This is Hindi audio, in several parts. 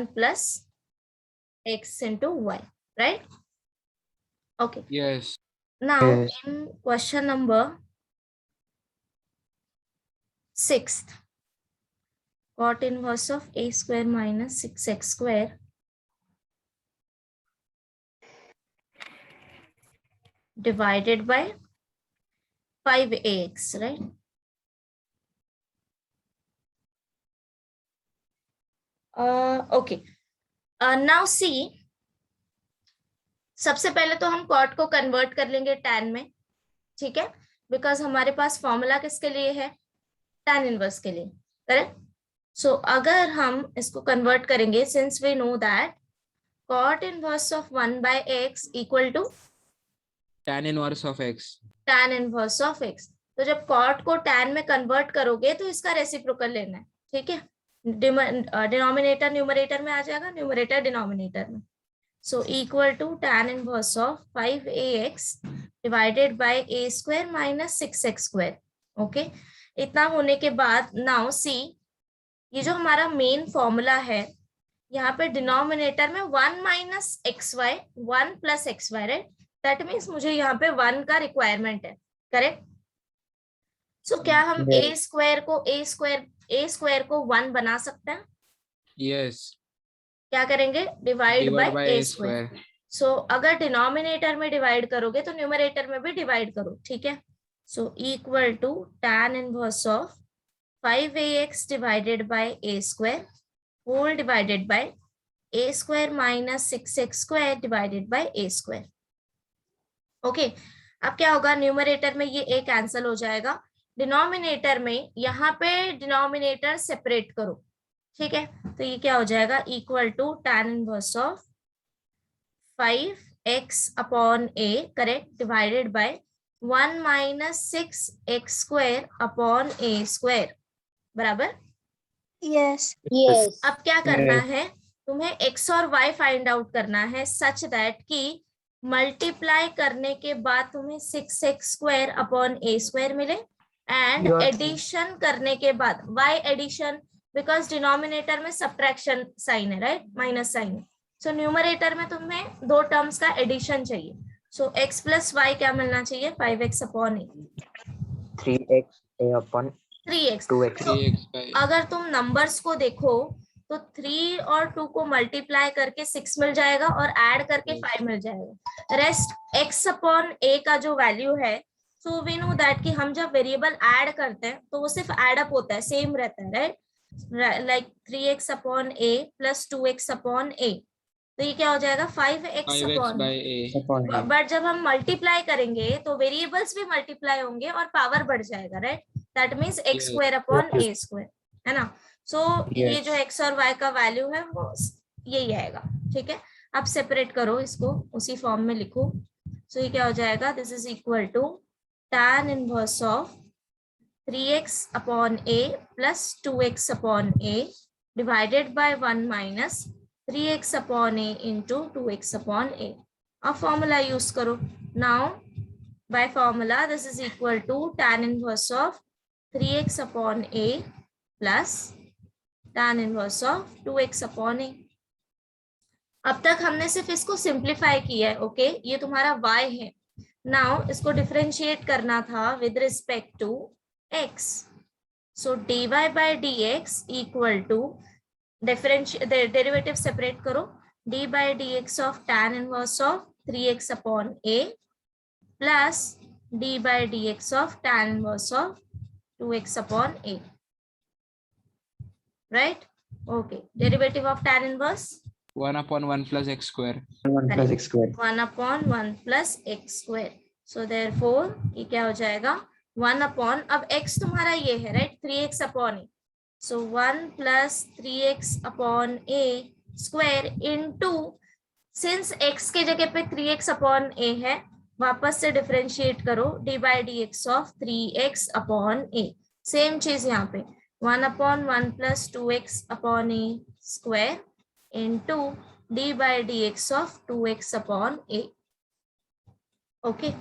plus x into y, right? Okay. Yes. Now Yes. in question number 6, cot inverse of a square minus 6x square divided by 5ax, right? Okay. Now see, सबसे पहले तो हम कॉट को कन्वर्ट कर लेंगे टैन में, ठीक है, बिकॉज हमारे पास फॉर्मूला किसके लिए है, टैन इनवर्स के लिए, करेक्ट? सो अगर हम इसको कन्वर्ट करेंगे, since we know that cot inverse of 1/x equal to tan inverse of x. Tan inverse of x, तो जब कॉट को टैन में कन्वर्ट करोगे तो इसका रेसिप्रोकल लेना है, ठीक है? डिनोमिनेटर न्यूमरेटर में आ जाएगा, न्यूमरेटर डिनोमिनेटर में. So equal to tan inverse of 5ax divided by a square minus 6x square. Okay, इतना होने के बाद now see, ये जो हमारा मेन फॉर्मूला है, यहाँ पे डिनोमिनेटर में 1 minus xy 1 plus xy, right? That means मुझे यहाँ पे 1 का रिक्वायरमेंट है, करेक्ट? सो क्या हम a स्क्वायर को 1 बना सकते हैं? Yes. क्या करेंगे? Divide Divide by by a a square. square. So अगर डिनोमिनेटर में डिवाइड करोगे तो न्यूमरेटर में भी डिवाइड करो, ठीक है? So equal to tan inverse of 5ax divided by a square whole divided by a square minus 6x square divided by a square. Okay, अब क्या होगा? न्यूमरेटर में ये a कैंसिल हो जाएगा, डिनोमिनेटर में यहाँ पे डिनोमिनेटर सेपरेट करो, ठीक है? तो ये क्या हो जाएगा? Equal to tan inverse of 5x upon a, correct, divided by 1 minus 6x square upon a square, बराबर? यस. अब क्या करना है? तुम्हें x और y फाइंड आउट करना है सच दैट कि मल्टीप्लाई करने के बाद तुम्हें 6x square upon a square मिले, एंड एडिशन करने के बाद y एडिशन, बिकॉज डिनोमिनेटर में सब्ट्रैक्शन साइन है, राइट, माइनस साइन है. सो न्यूमरेटर में तुम्हें दो टर्म्स का एडिशन चाहिए. सो x प्लस वाई क्या मिलना चाहिए? 5x upon a, 3x a upon 3x. 2x. तो 3x by अगर तुम नंबर्स को देखो तो 3 और 2 को मल्टीप्लाई करके 6 मिल जाएगा और ऐड करके 5 मिल जाएगा. रेस्ट x अपॉन a का जो वैल्यू है, सो वी नो दैट कि हम जब वेरिएबल ऐड करते हैं तो वो सिर्फ ऐड अप होता है, सेम रहता है, right? Like 3x upon a plus 2x upon a, तो ये क्या हो जाएगा? 5x 5x upon by a. But जब हम मल्टीप्लाई करेंगे तो वेरिएबल्स भी मल्टीप्लाई होंगे और पावर बढ़ जाएगा, right? That means x square upon a square, है ना? सो ये जो x और y का वैल्यू है वो यही आएगा, ठीक है? अब सेपरेट करो इसको, उसी फॉर्म में लिखो. सो ये क्या हो जाएगा? This is equal to tan inverse of 3x upon a plus 2x upon a divided by 1 minus 3x upon a into 2x upon a. अब फॉर्मूला यूज करो. Now by formula this is equal to tan inverse of 3x upon a plus tan inverse of 2x upon a. अब तक हमने सिर्फ इसको सिंप्लीफाई किया है, ओके? ये तुम्हारा y है. नाउ इसको डिफरेंशिएट करना था with respect to x. So dy by dx equal to derivative separate करो, d by dx of tan inverse of 3x upon a plus d by dx of tan inverse of 2x upon a, right? Okay, derivative of tan inverse 1 upon 1 plus x square. 1 plus x square. 1 upon 1 plus x square. So therefore ये क्या हो जाएगा? 1 upon, अब x तुम्हारा ये है, right, 3x upon a. So 1 plus 3x upon a square into, since x के जगह पे 3x upon a है, वापस से डिफरेंशिएट करो, d by dx of 3x upon a. Same चीज यहाँ पे 1 upon 1 plus 2x upon a square into d by dx of 2x upon a. Okay,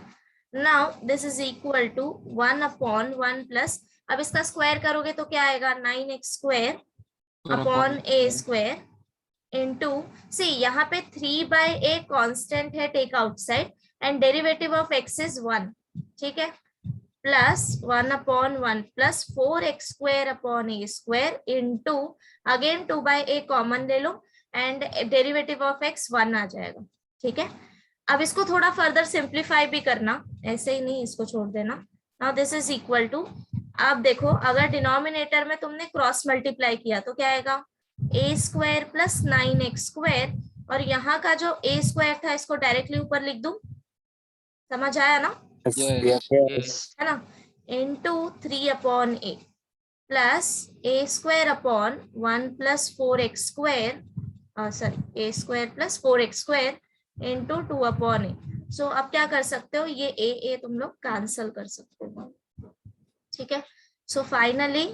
now this is equal to 1 upon 1 plus, अब इसका स्क्वायर करोगे तो क्या आएगा? 9x square upon a square into c यहाँ पे 3/a कांस्टेंट है, take outside, and derivative of x is 1, ठीक है, plus 1/1 plus 4x² upon a square into again 2/a common ले लो एंड डेरिवेटिव ऑफ x 1 आ जाएगा, ठीक है। अब इसको थोड़ा फर्दर सिंप्लीफाई भी करना, ऐसे ही नहीं इसको छोड़ देना। Now this is equal to, अब देखो अगर डिनोमिनेटर में तुमने क्रॉस मल्टीप्लाई किया तो क्या आएगा, a² प्लस 9x², और यहाँ का जो a² था इसको डायरेक्टली ऊपर लिख दूं, समझ आया ना, Yes. Yes. है ना, into 3/a plus a² upon 1 plus 4x², sorry a² plus 4x² into 2/a। सो अब क्या कर सकते हो, ये a तुम लोग कैंसिल कर सकते हो, ठीक है। सो फाइनली,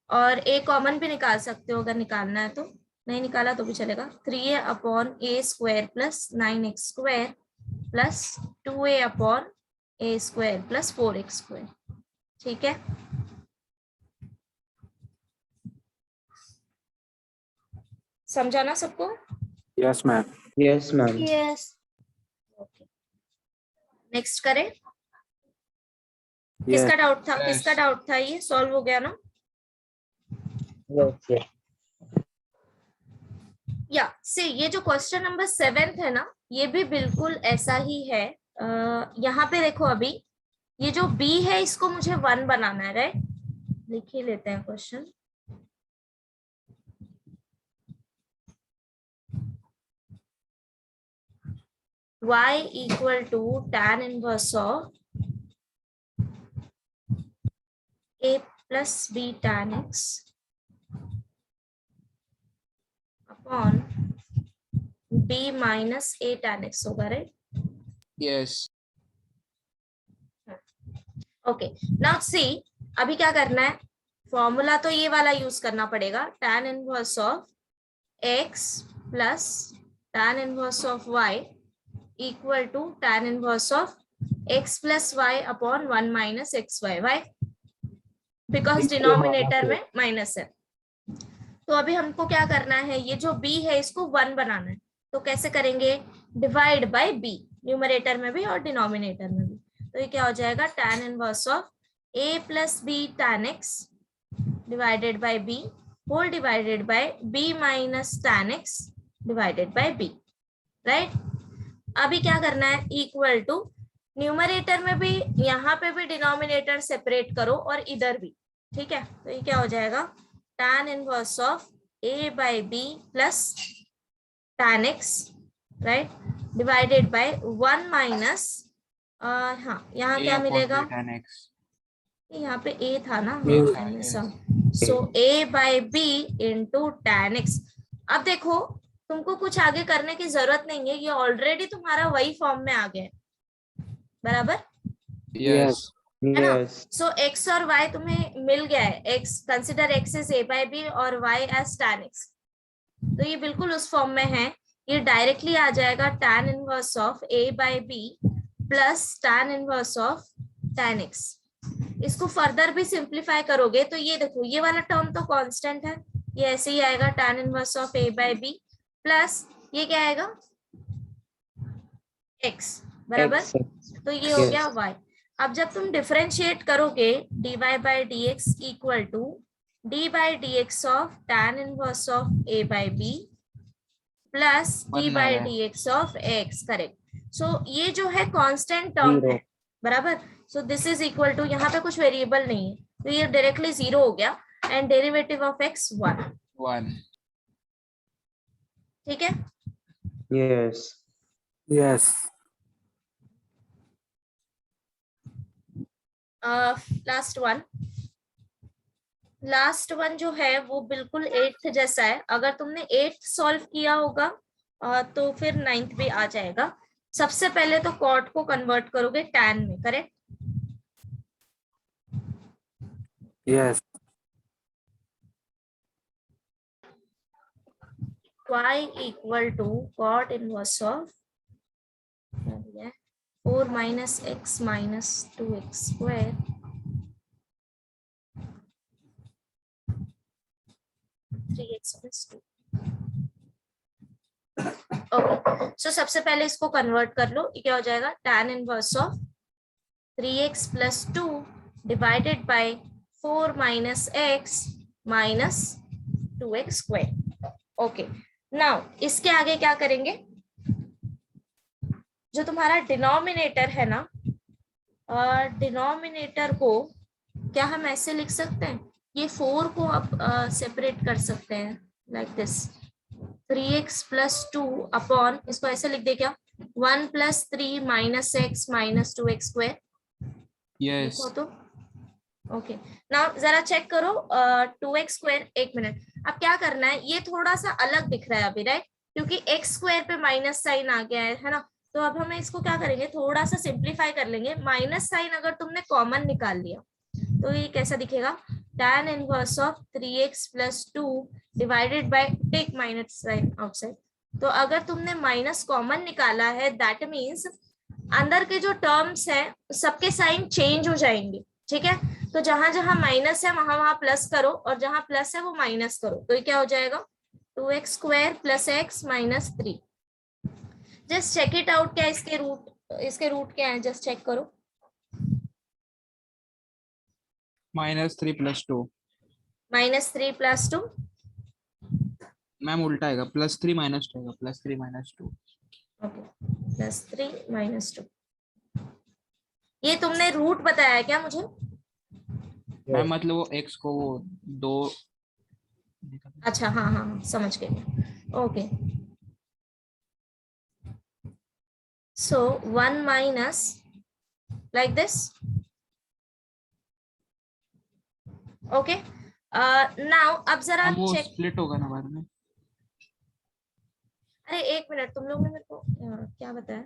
और a कॉमन भी निकाल सकते हो अगर निकालना है, तो नहीं निकाला तो भी चलेगा, 3a/a² plus 9x² plus 2a/a² plus 4x², ठीक है। समझा ना सबको? Yes, ma'am. Yes, ma'am. Yes, okay, next करें। Yes. किसका डाउट था, Yes. किसका डाउट था, ये सॉल्व हो गया ना? Yes, yes. या से ये जो क्वेश्चन नंबर 7 है ना, ये भी बिल्कुल ऐसा ही है। यहाँ पे देखो, अभी ये जो b है इसको मुझे 1 बनाना है, राइट, लिख ही लेते हैं question. y equal to tan inverse of a plus b tan x upon b minus a tan x होगा, right. Yes. Okay, now see, अभी क्या करना है, फॉर्मूला तो ये वाला यूज करना पड़ेगा, tan inverse of x plus tan inverse of y equal to tan inverse of x plus y upon 1 minus xy, y, because denominator में माइनस है। तो अभी हमको क्या करना है, ये जो b है इसको 1 बनाना है, तो कैसे करेंगे, डिवाइड बाय b, न्यूमरेटर में भी और डिनोमिनेटर में भी। तो ये क्या हो जाएगा, tan inverse of a plus b tan x divided by b whole divided by b minus tan x divided by b, right. अभी क्या करना है, इक्वल टू न्यूमरेटर में भी, यहाँ पे भी डिनोमिनेटर सेपरेट करो और इधर भी, ठीक है। तो ये क्या हो जाएगा, tan inverse of a by b plus tan x, right, divided by 1 minus, हाँ यहाँ A क्या upon मिलेगा, B tan x. यहाँ पे a था ना, A था, yes. So a by b into tan x। अब देखो तुमको कुछ आगे करने की जरूरत नहीं है, ये ऑलरेडी तुम्हारा वही फॉर्म में आ गया है, बराबर Yes. है ना। Yes. सो x और y तुम्हें मिल गया है, x consider x is a by b और y एज tan x, तो ये बिल्कुल उस फॉर्म में है। ये डायरेक्टली आ जाएगा tan inverse of a by b plus tan inverse of tan x। इसको फर्दर भी सिंप्लीफाई करोगे तो ये देखो, ये वाला टर्म तो कांस्टेंट है, ये ऐसे ही आएगा tan inverse of a by b plus ये क्या आएगा, x, बराबर। X. तो ये हो Yes. गया y। अब जब तुम डिफरेंशिएट करोगे, dy by dx equal to d by dx of tan inverse of a by b plus d by dx of x, correct. So ये जो है कांस्टेंट टर्म है, बराबर। So this is equal to, यहाँ पे कुछ वेरिएबल नहीं है तो ये डायरेक्टली 0 हो गया, एंड डेरिवेटिव ऑफ x 1, 1. ठीक है। Yes. Yes. लास्ट वन जो है वो बिल्कुल 8th जैसा है। अगर तुमने 8th सॉल्व किया होगा तो फिर 9th भी आ जाएगा। सबसे पहले तो कॉट को कन्वर्ट करोगे टैन में, correct. Yes. y equal to cot inverse of 4 minus x minus 2x square (3x + 2). Okay, so सबसे पहले इसको कन्वर्ट कर लो, ये क्या हो जाएगा, tan inverse of 3x plus 2 divided bye 4 minus x minus 2x square. Okay, now इसके आगे क्या करेंगे, जो तुम्हारा डिनोमिनेटर है ना, डिनोमिनेटर को क्या हम ऐसे लिख सकते हैं, ये 4 को अब सेपरेट कर सकते हैं like this, 3x plus 2 upon, इसको ऐसे लिख दे क्या, 1 plus 3 minus x minus 2x square. Yes. लिखो तो। ओके, नाउ जरा चेक करो 2x स्क्वायर, एक मिनट, अब क्या करना है, ये थोड़ा सा अलग दिख रहा है अभी, राइट, क्योंकि x स्क्वायर पे माइनस साइन आ गया है ना, तो अब हमें इसको क्या करेंगे, थोड़ा सा सिंप्लीफाई कर लेंगे। माइनस साइन अगर तुमने कॉमन निकाल लिया तो ये कैसा दिखेगा, tan inverse of 3x plus 2 divided by, take minus sign outside, तो अगर तुमने माइनस कॉमन निकाला है दैट मीन्स अंदर के जो टर्म्स है सबके साइन चेंज हो जाएंगे, ठीक है, तो जहां जहां माइनस है वहां वहां प्लस करो, और जहां प्लस है वो माइनस करो, तो ये क्या हो जाएगा, 2x square plus x minus 3। Just check it out, क्या इसके रूट क्या है, जस्ट चेक करो, -3 + 2। -3 प्लस 2, मैम उल्टा आएगा, +3 - 2 आएगा, +3 - 2। ओके, +3 माइनस 2, ये तुमने रूट बताया क्या मुझे, मैम मतलब वो x को वो 2। अच्छा हाँ हाँ हाँ, समझ गए, okay, so 1 minus like this, okay, now अब जरा वो चेक, स्प्लिट होगा ना बाद में। अरे एक मिनट, तुम लोग ने मेरे को क्या बताया,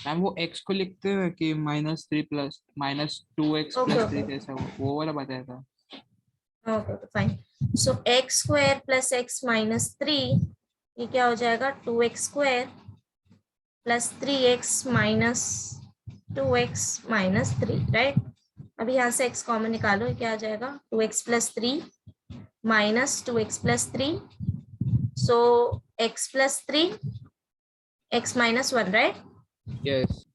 मैम वो x को लिखते हैं कि -3 + -2x ओके + ओके 3 जैसा, वो वाला बताया था। ओके, फाइन, सो x square plus x minus 3, ये क्या हो जाएगा, 2x square plus 3x minus 2x minus 3, right, अभी यहाँ से x कॉमन निकालो, ये क्या आ जाएगा, 2x plus 3 minus 2x plus 3, सो x plus 3 x minus 1, right, yes.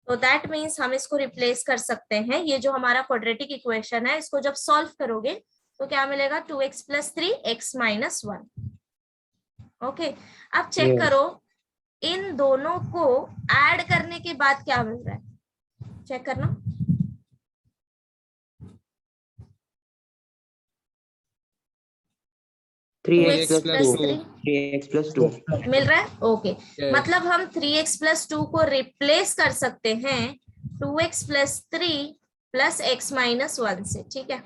तो दैट मीन्स हम इसको रिप्लेस कर सकते हैं, ये जो हमारा क्वाड्रेटिक इक्वेशन है इसको जब सॉल्व करोगे तो क्या मिलेगा, 2x plus 3 x minus 1। Okay, अब चेक Yes. करो इन दोनों को ऐड करने के बाद क्या मिल रहा है, चेक करना, 3x 2x plus plus 2. 3 3x plus 2. मिल रहा है, ओके, मतलब हम 3x प्लस 2 को रिप्लेस कर सकते हैं 2x plus 3 plus x minus 1 से, ठीक है,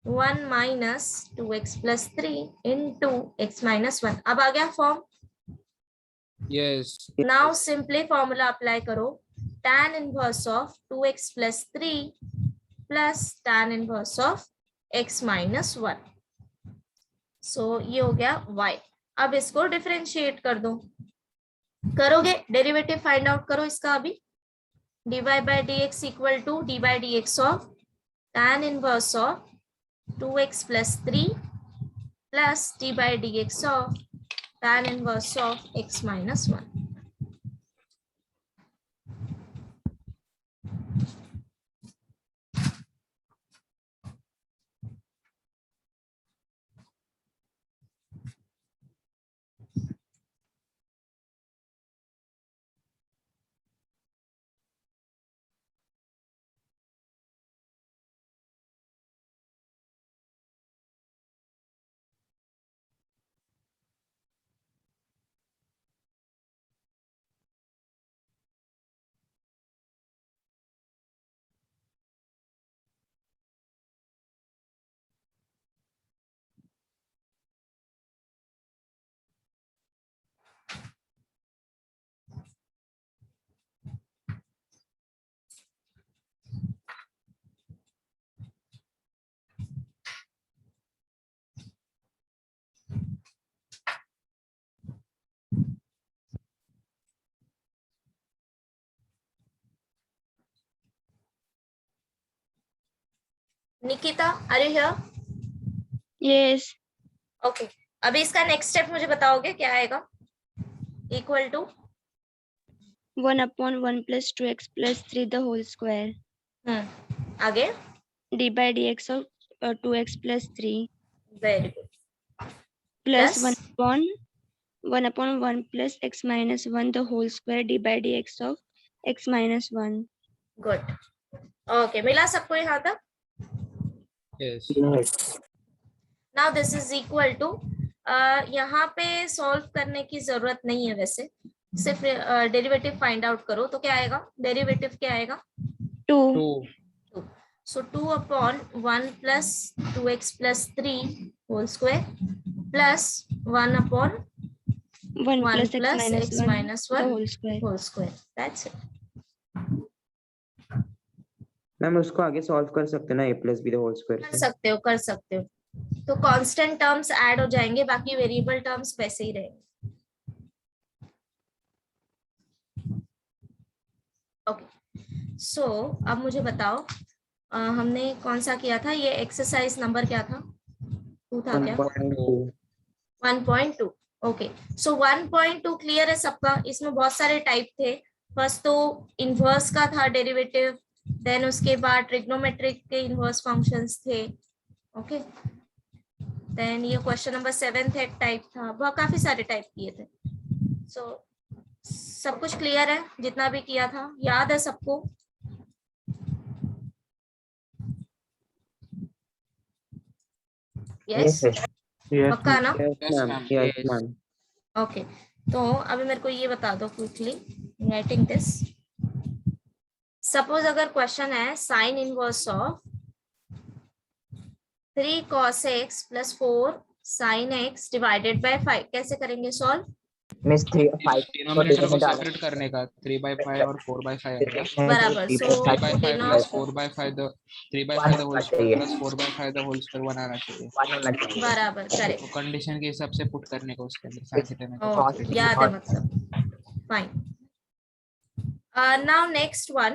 1 minus 2x plus 3 into x minus 1, अब आ गया form, yes. Now simply formula apply करो, tan inverse of 2x plus 3 plus tan inverse of x minus 1, सो ये हो गया y। अब इसको डिफरेंशिएट कर दो, करोगे डेरिवेटिव फाइंड आउट करो इसका अभी, dy by dx equal to dy dx of tan inverse of 2x plus 3 plus dy dx of tan inverse of x minus 1। Nikita are you here, Yes. Okay, अभी इसका नेक्स्ट स्टेप मुझे बताओगे क्या आएगा, equal to 1/1 plus 2x plus 3 the whole square. आगे d by dx of 2x plus 3 very good plus Plus? 1/1 plus x minus 1 the whole square d by dx of x minus 1. Good okay मिला सबको यहाँ तक Yes. Now this is equal to यहाँ पे सॉल्व करने की जरूरत नहीं है वैसे सिर्फ डेरिवेटिव फाइंड आउट करो तो क्या आएगा डेरिवेटिव क्या आएगा 2 2. सो 2/1 plus 2x plus 3 whole square plus 1/1 1 plus x plus minus x 1 minus the 1 whole square. whole square that's it ma'am उसको आगे सॉल्व कर सकते हैं ना a plus b the whole square कर से। सकते हो तो कांस्टेंट टर्म्स ऐड हो जाएंगे बाकी वेरिएबल टर्म्स वैसे ही रहेंगे ओके सो अब मुझे बताओ हमने कौन सा किया था ये एक्सरसाइज नंबर क्या था 2 था क्या 1.2 1.2 ओके सो 1.2 क्लियर है सबका इसमें बहुत सारे टाइप थे फर्स्ट तो इनवर्स का था डेरिवेटिव देन उसके बाद ट्रिग्नोमेट्रिक के इनवर्स फंक्शंस थे ओके देन ये क्वेश्चन नंबर 7 एक टाइप था बहुत काफी सारे टाइप किए थे सो सब कुछ क्लियर है जितना भी किया था याद है सबको यस पक्का ना yes ma'am yes ma'am okay तो अभी मेरे को ये बता दो क्विकली राइटिंग दिस सपोज अगर क्वेश्चन है sine inverse of 3 cos x plus 4 sin x divided bye 5 कैसे करेंगे सॉल्व मिस 3 5 डिनोमिनेटर को सेपरेट करने का 3/5 और 4/5 आएगा बराबर सो 3/5 plus 4/5 the 3/5 the whole square plus 4/5 the whole square 1 आना चाहिए बराबर करेक्ट तो कंडीशन के हिसाब से पुट करने को उसके अंदर sin थीटा में ओके याद है मतलब फाइन नाउ नेक्स्ट वन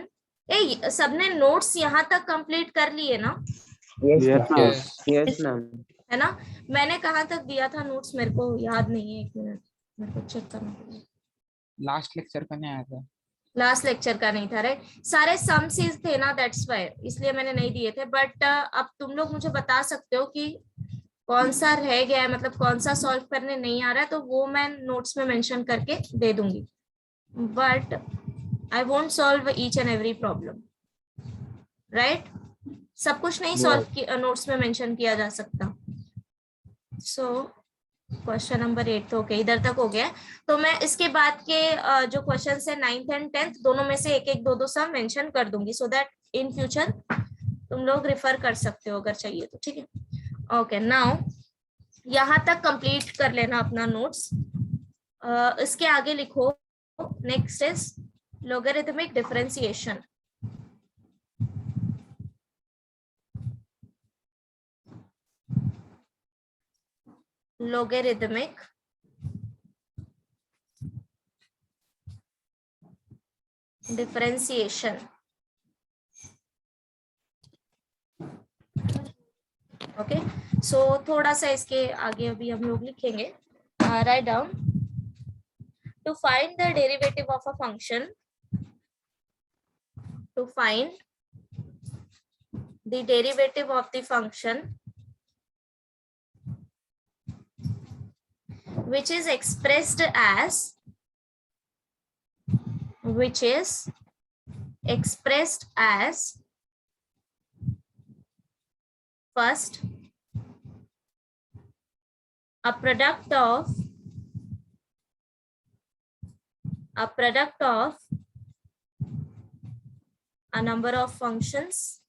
ए सबने नोट्स यहाँ तक कंप्लीट कर लिए ना yes ma'am है ना मैंने कहाँ तक दिया था नोट्स मेरे को याद नहीं है एक मिनट मेरे को चेक करना पड़ेगा लास्ट लेक्चर का नहीं आया था लास्ट लेक्चर का नहीं था राइट सारे सम्स थे ना दैट्स व्हाई इसलिए मैंने नहीं दिए थे बट अब तुम लोग मुझे बता सकते हो कि कौन सा रह गया है मतलब कौन सा सॉल्व करने नहीं आ रहा है तो वो मैं नोट्स में मेंशन करके दे दूंगी but I won't solve each and every problem right सब कुछ नहीं सॉल्व नोट्स में मेंशन किया जा सकता सो क्वेश्चन नंबर 8 तो ओके इधर तक हो गया तो मैं इसके बाद के जो क्वेश्चन है 9th एंड 10th दोनों में से एक एक दो दो सम मेंशन कर दूंगी सो दैट इन फ्यूचर तुम लोग रेफर कर सकते हो अगर चाहिए तो ठीक है ओके नाउ यहाँ तक कंप्लीट कर लेना अपना नोट्स इसके आगे लिखो next is logarithmic differentiation logarithmic differentiation okay so थोड़ा सा इसके आगे अभी हम लोग लिखेंगे write down to find the derivative of a function to find the derivative of the function which is expressed as first a product of a number of functions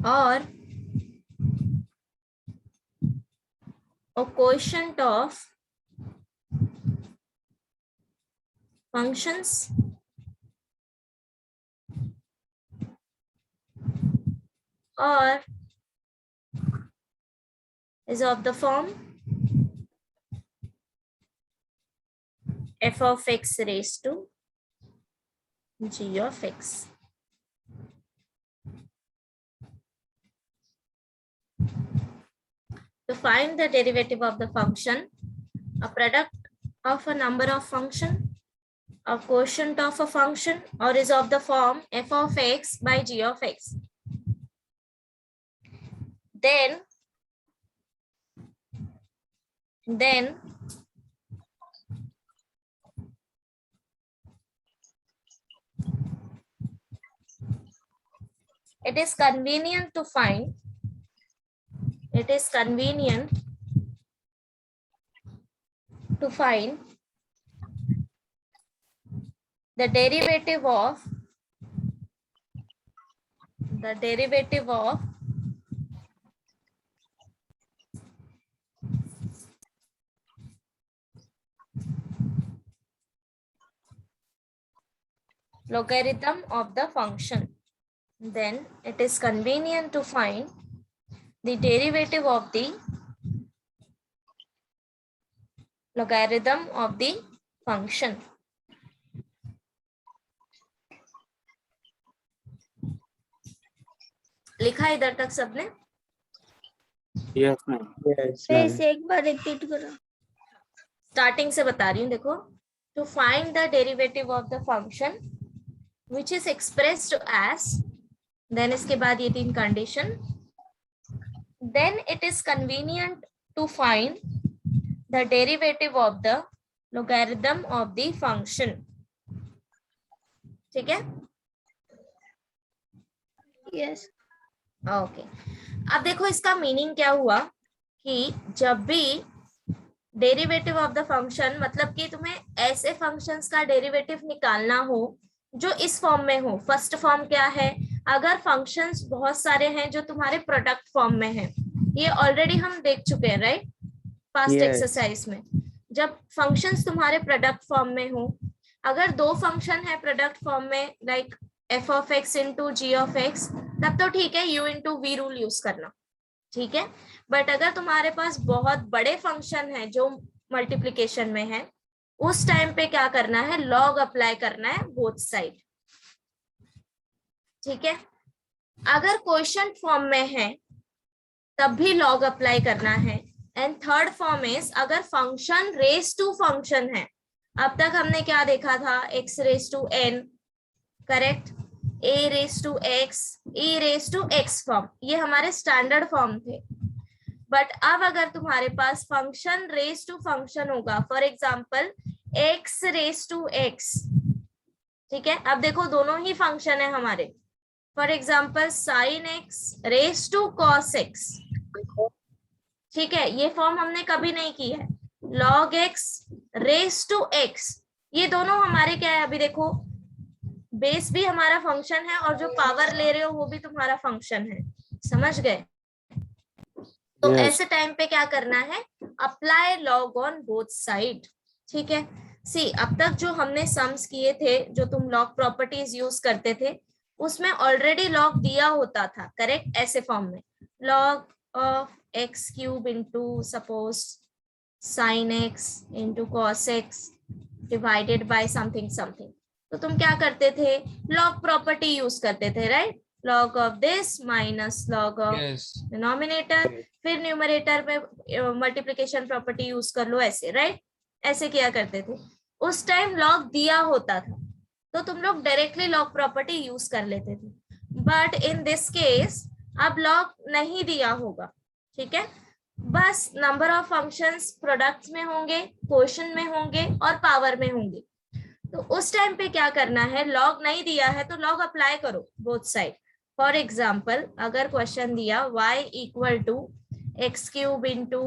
or a quotient of functions or is of the form f of x raised to g of x To find the derivative of the function, a product of a number of function, a quotient of a function, or is of the form f of x by g of x. Then it is convenient to find the derivative of logarithm of the function. Then it is convenient to find the derivative of the logarithm of the function. लिखा है इधर तक सबने? Yes, ma'am. Yes, ma'am. एक बार रिपीट करो. स्टार्टिंग से बता रही हूँ, देखो. To find the derivative of the function which is expressed as, then इसके बाद ये 3 condition. Then it is convenient to find the derivative of the logarithm of the function. ठीक है? Yes. ओके. अब देखो इसका मीनिंग क्या हुआ कि जब भी डेरिवेटिव ऑफ द फंक्शन, मतलब कि तुम्हें ऐसे फंक्शंस का डेरिवेटिव निकालना हो जो इस फॉर्म में हो. फर्स्ट फॉर्म क्या है? अगर फंक्शंस बहुत सारे हैं जो तुम्हारे प्रोडक्ट फॉर्म में हैं, ये ऑलरेडी हम देख चुके हैं, राइट, पास्ट एक्सरसाइज में. जब फंक्शंस तुम्हारे प्रोडक्ट फॉर्म में हो, अगर 2 फंक्शन है प्रोडक्ट फॉर्म में, like f of x into g of x, तब तो ठीक है, u into v rule use करना, ठीक है. बट अगर तुम्हारे पास बहुत बड़े फंक्शन है जो मल्टीप्लिकेशन में है, उस टाइम पे क्या करना है? लॉग अप्लाई करना है बोथ साइड, ठीक है. अगर क्वोशिएंट फॉर्म में है तब भी लॉग अप्लाई करना है. एंड थर्ड फॉर्म इज अगर फंक्शन रेस टू फंक्शन है. अब तक हमने क्या देखा था? x raise to n, correct, a raise to x, e raise to x form, ये हमारे स्टैंडर्ड फॉर्म थे. बट अब अगर तुम्हारे पास फंक्शन रेस टू फंक्शन होगा, for example x raise to x, ठीक है. अब देखो दोनों ही फंक्शन है हमारे. For example sin x raise to cos x, ठीक है, ये फॉर्म हमने कभी नहीं की है. log x raise to x, ये दोनों हमारे क्या है? अभी देखो बेस भी हमारा फंक्शन है और जो पावर ले रहे हो वो भी तुम्हारा फंक्शन है. समझ गए? तो ऐसे टाइम पे क्या करना है? Apply log on both side, ठीक है. सी, अब तक जो हमने सम्स किए थे, जो तुम लॉग प्रॉपर्टीज यूज करते थे, उसमें ऑलरेडी लॉग दिया होता था, करेक्ट, ऐसे फॉर्म में. Log of x cube into suppose sine x into cos x divided by something something. तो तुम क्या करते थे? लॉग प्रॉपर्टी यूज करते थे, right. log of this minus log of denominator, फिर न्यूमरेटर में मल्टीप्लिकेशन प्रॉपर्टी यूज कर लो, ऐसे, राइट, ऐसे किया करते थे. उस टाइम लॉग दिया होता था तो तुम लोग डायरेक्टली लॉग प्रॉपर्टी यूज कर लेते थे. बट इन दिस केस अब लॉग नहीं दिया होगा, ठीक है. बस नंबर ऑफ फंक्शंस प्रोडक्ट्स में होंगे, क्वोशिएंट में होंगे और पावर में होंगे. तो उस टाइम पे क्या करना है? लॉग नहीं दिया है तो लॉग अप्लाई करो बोथ साइड. फॉर एग्जाम्पल अगर क्वेश्चन दिया y equal to x cube into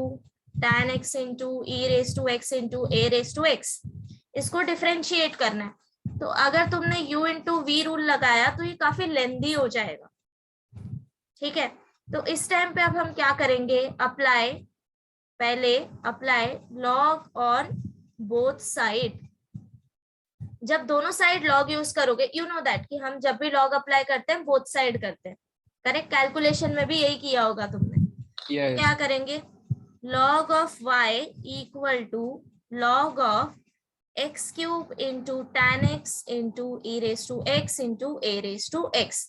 tan x into e raise to x into a raise to x, इसको डिफरेंशिएट करना है. तो अगर तुमने u इंटू v रूल लगाया तो ये काफी लेंदी हो जाएगा, ठीक है. तो इस टाइम पे अब हम क्या करेंगे? अप्लाई, पहले apply log on both side. जब दोनों साइड लॉग यूज करोगे, यू नो दैट कि हम जब भी लॉग अप्लाई करते हैं बोथ साइड करते हैं, करेक्ट. कैलकुलेशन में भी यही किया होगा तुमने. क्या करेंगे? log of y equal to log of x cube into tan x into e raise to x into a raise to x.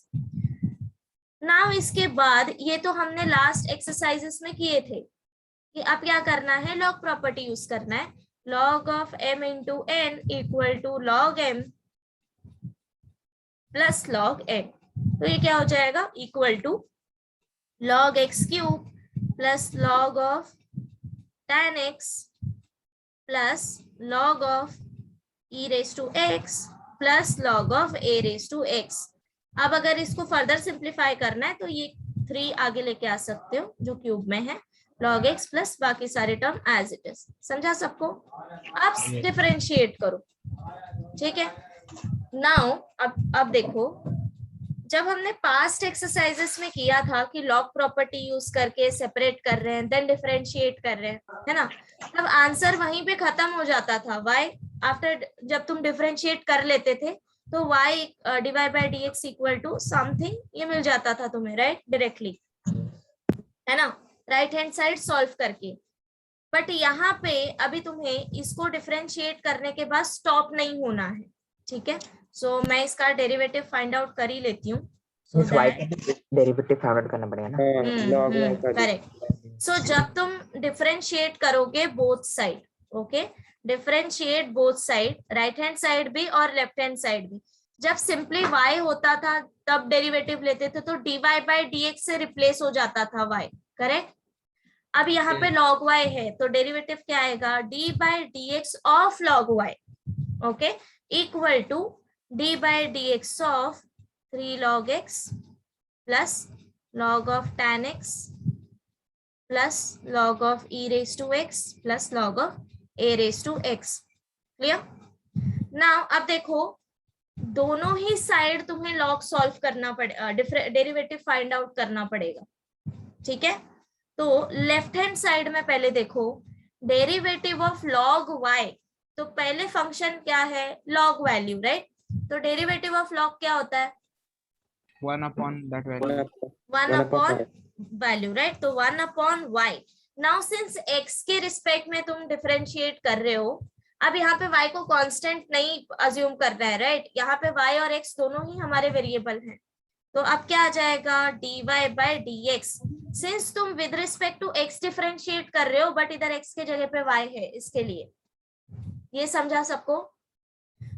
Now इसके बाद ये तो हमने लास्ट एक्सरसाइजेस में किए थे, कि अब क्या करना है, लॉग प्रॉपर्टी यूज करना है, log of m into n equal to log m plus log n। तो ये क्या हो जाएगा, equal to log x cube plus log of tan x plus log of e raised to x plus log of a raised to x। अब अगर इसको फर्दर सिंप्लीफाई करना है तो ये 3 आगे लेके आ सकते हो जो क्यूब में है, log x प्लस बाकी सारे टर्म एज इट इज। समझा सबको? अब डिफरेंशिएट करो, ठीक है। नाउ अब देखो, जब हमने पास्ट एक्सरसाइजेस में किया था कि लॉग प्रॉपर्टी यूज करके सेपरेट कर रहे हैं देन डिफरेंशिएट कर रहे हैं, है ना, तब आंसर वहीं पे खत्म हो जाता था। व्हाई? आफ्टर जब तुम डिफरेंशिएट कर लेते थे तो y divide by dx equal to something ये मिल जाता था तुम्हें, राइट, डायरेक्टली, है ना, राइट हैंड साइड सॉल्व करके। बट यहाँ पे अभी तुम्हें इसको डिफरेंशिएट करने के बाद स्टॉप नहीं होना है, ठीक है। सो मैं इसका डेरिवेटिव फाइंड आउट कर ही लेती हूँ। इस y का डेरिवेटिव फाइंड आउट करना पड़ेगा ना। log y का करेक्ट। सो जब तुम डिफरेंशिएट करोगे both side, okay, differentiate both side, right hand side भी और लेफ्ट हैंड साइड भी। जब सिंपली y होता था तब डेरिवेटिव लेते थे तो dy बाय dx से रिप्लेस हो जाता था y, करेक्ट। अब यहाँ पे log y है तो डेरिवेटिव क्या आएगा, d by dx of log y, okay, equal to d by dx of 3 log x plus log of tan x plus log of e raised to x plus log of a raised to x। Clear? Now अब देखो, दोनों ही साइड तुम्हें लॉग सॉल्व करना पड़ेगा, डेरिवेटिव फाइंड आउट करना पड़ेगा, ठीक है। तो लेफ्ट हैंड साइड में पहले देखो डेरिवेटिव ऑफ log y, तो पहले फंक्शन क्या है, log वैल्यू, राइट। तो डेरिवेटिव ऑफ log क्या होता है, 1 upon that value. 1 upon value, right. तो 1 upon y। Now since x के रिस्पेक्ट में तुम डिफरेंशिएट कर रहे हो, अब यहाँ पे y को कांस्टेंट नहीं अज्यूम कर रहा है, राइट। यहाँ पे y और x दोनों ही हमारे वेरिएबल हैं। तो अब क्या आ जाएगा, dy बाय dx। सिंस तुम with respect to x differentiate कर रहे हो बट इधर x के जगह पे y है, इसके लिए ये समझा सबको।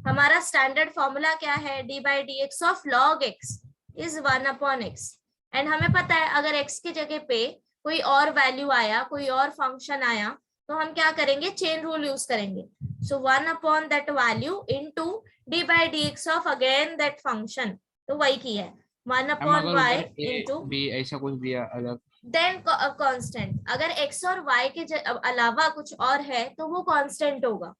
हमारा स्टैंडर्ड फॉर्मूला क्या है, dy by dx of log x is 1 upon x। And हमें पता है अगर x की जगह पे कोई और वैल्यू आया, कोई और फंक्शन आया, तो हम क्या करेंगे, चेन रूल यूज करेंगे। So 1 upon that value into d by dx of again that function, तो वही की है 1 अपॉन y इनटू b ऐसा कुछ दिया अलग, देन कांस्टेंट। अगर x और y के अलावा कुछ और है तो वो कांस्टेंट होगा,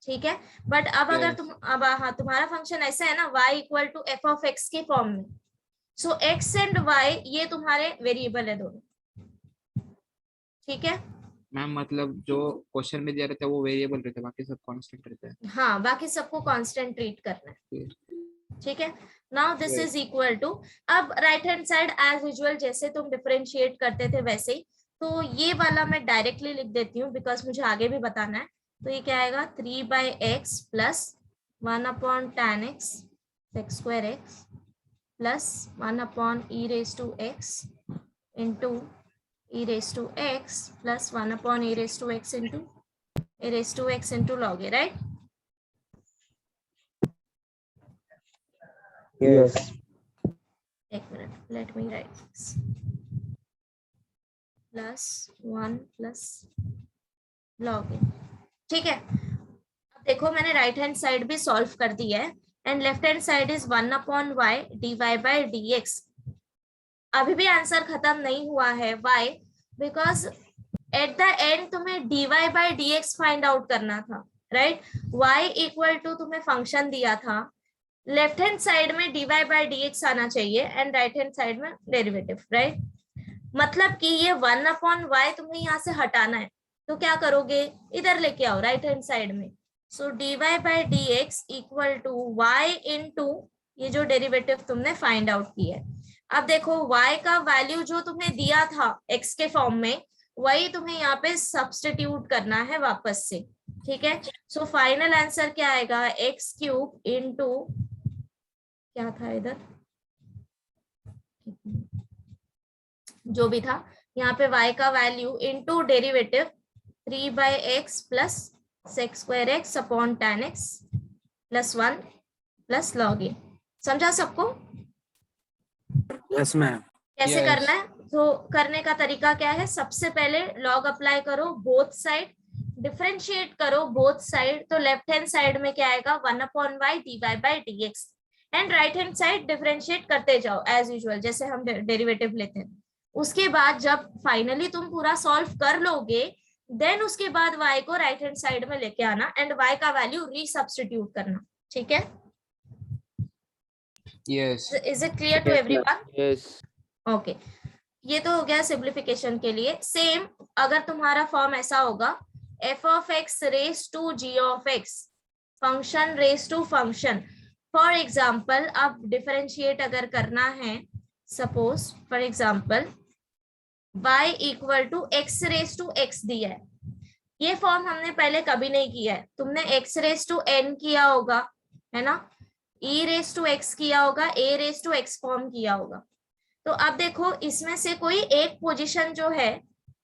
ठीक है। बट अब अगर तुम अब हाँ तुम्हारा फंक्शन ऐसा है ना, y equal to f of x के फॉर्म में, सो x एंड y ये तुम्हारे वेरिएबल है दोनों, ठीक है। मैम मतलब जो क्वेश्चन में दिया रहता है वो वेरिएबल रहता है, बाकी सब कांस्टेंट रहता है। हाँ, बाकी सबको कांस्टेंट ट्रीट करना है, ठीक है। Now this is equal to, अब right hand side as usual जैसे तुम डिफरेंशिएट करते थे वैसे ही, तो ये वाला मैं डायरेक्टली लिख देती हूँ बिकॉज मुझे आगे भी बताना है। तो ये क्या आएगा, 3 by x plus 1 upon tan x sec square x plus 1 upon e raise to x into e raise to x plus 1 upon e raise to x into e raise to x into log a, right. Yes. एक minute, let me write this, plus 1 plus log a, ठीक है। अब देखो मैंने राइट हैंड साइड भी सॉल्व कर दी है and left hand side is 1 upon y dy by dx। अभी भी आंसर खत्म नहीं हुआ है, why? Because at the end तुम्हें dy by dx find out करना था, राइट। y इक्वल टू तुम्हें फंक्शन दिया था, लेफ्ट हैंड साइड में dy बाय dx आना चाहिए एंड राइट हैंड साइड में डेरिवेटिव, राइट। मतलब कि ये 1 अपॉन y तुम्हें यहाँ से हटाना है, तो क्या करोगे, इधर लेके आओ राइट हैंड साइड में। So dy by dx equal to y into ये जो डेरिवेटिव तुमने फाइंड आउट किया है। अब देखो y का वैल्यू जो तुम्हें दिया था x के फॉर्म में, वही तुम्हें यहाँ पे सब्स्टिट्यूट करना है वापस से, ठीक है। सो फाइनल आंसर क्या आएगा, एक्स क्यूब इंटू क्या था इधर, जो भी था यहाँ पे y का value into derivative 3/x plus sec square x upon tan x plus 1 plus log a। समझा सबको? Yes ma'am. कैसे Yes. करना है? तो करने का तरीका क्या है? सबसे पहले log अप्लाई करो बोथ साइड, डिफरेंशिएट करो बोथ साइड, तो लेफ्ट हैंड साइड में क्या आएगा 1/y dy/dx, and right hand side differentiate करते जाओ एज यूजुअल जैसे हम डेरिवेटिव लेते हैं। उसके बाद जब फाइनली तुम पूरा सॉल्व कर लोगे, देन उसके बाद y को राइट हैंड साइड में लेके आना एंड y का वैल्यू रीसब्स्टिट्यूट करना। ठीक है? Yes. Is it clear to everyone? Yes. Okay, ये तो हो गया सिंप्लीफिकेशन के लिए। सेम अगर तुम्हारा फॉर्म ऐसा होगा f of x raised to g of x function raise to function, for example अब डिफरेंशिएट अगर करना है, suppose for example y equal to x raise to x दिया है, ये फॉर्म हमने पहले कभी नहीं किया है। तुमने x रेस टू n किया होगा, है ना, e रेस टू x किया होगा, a raise to x form किया होगा। तो अब देखो इसमें से कोई एक पोजीशन जो है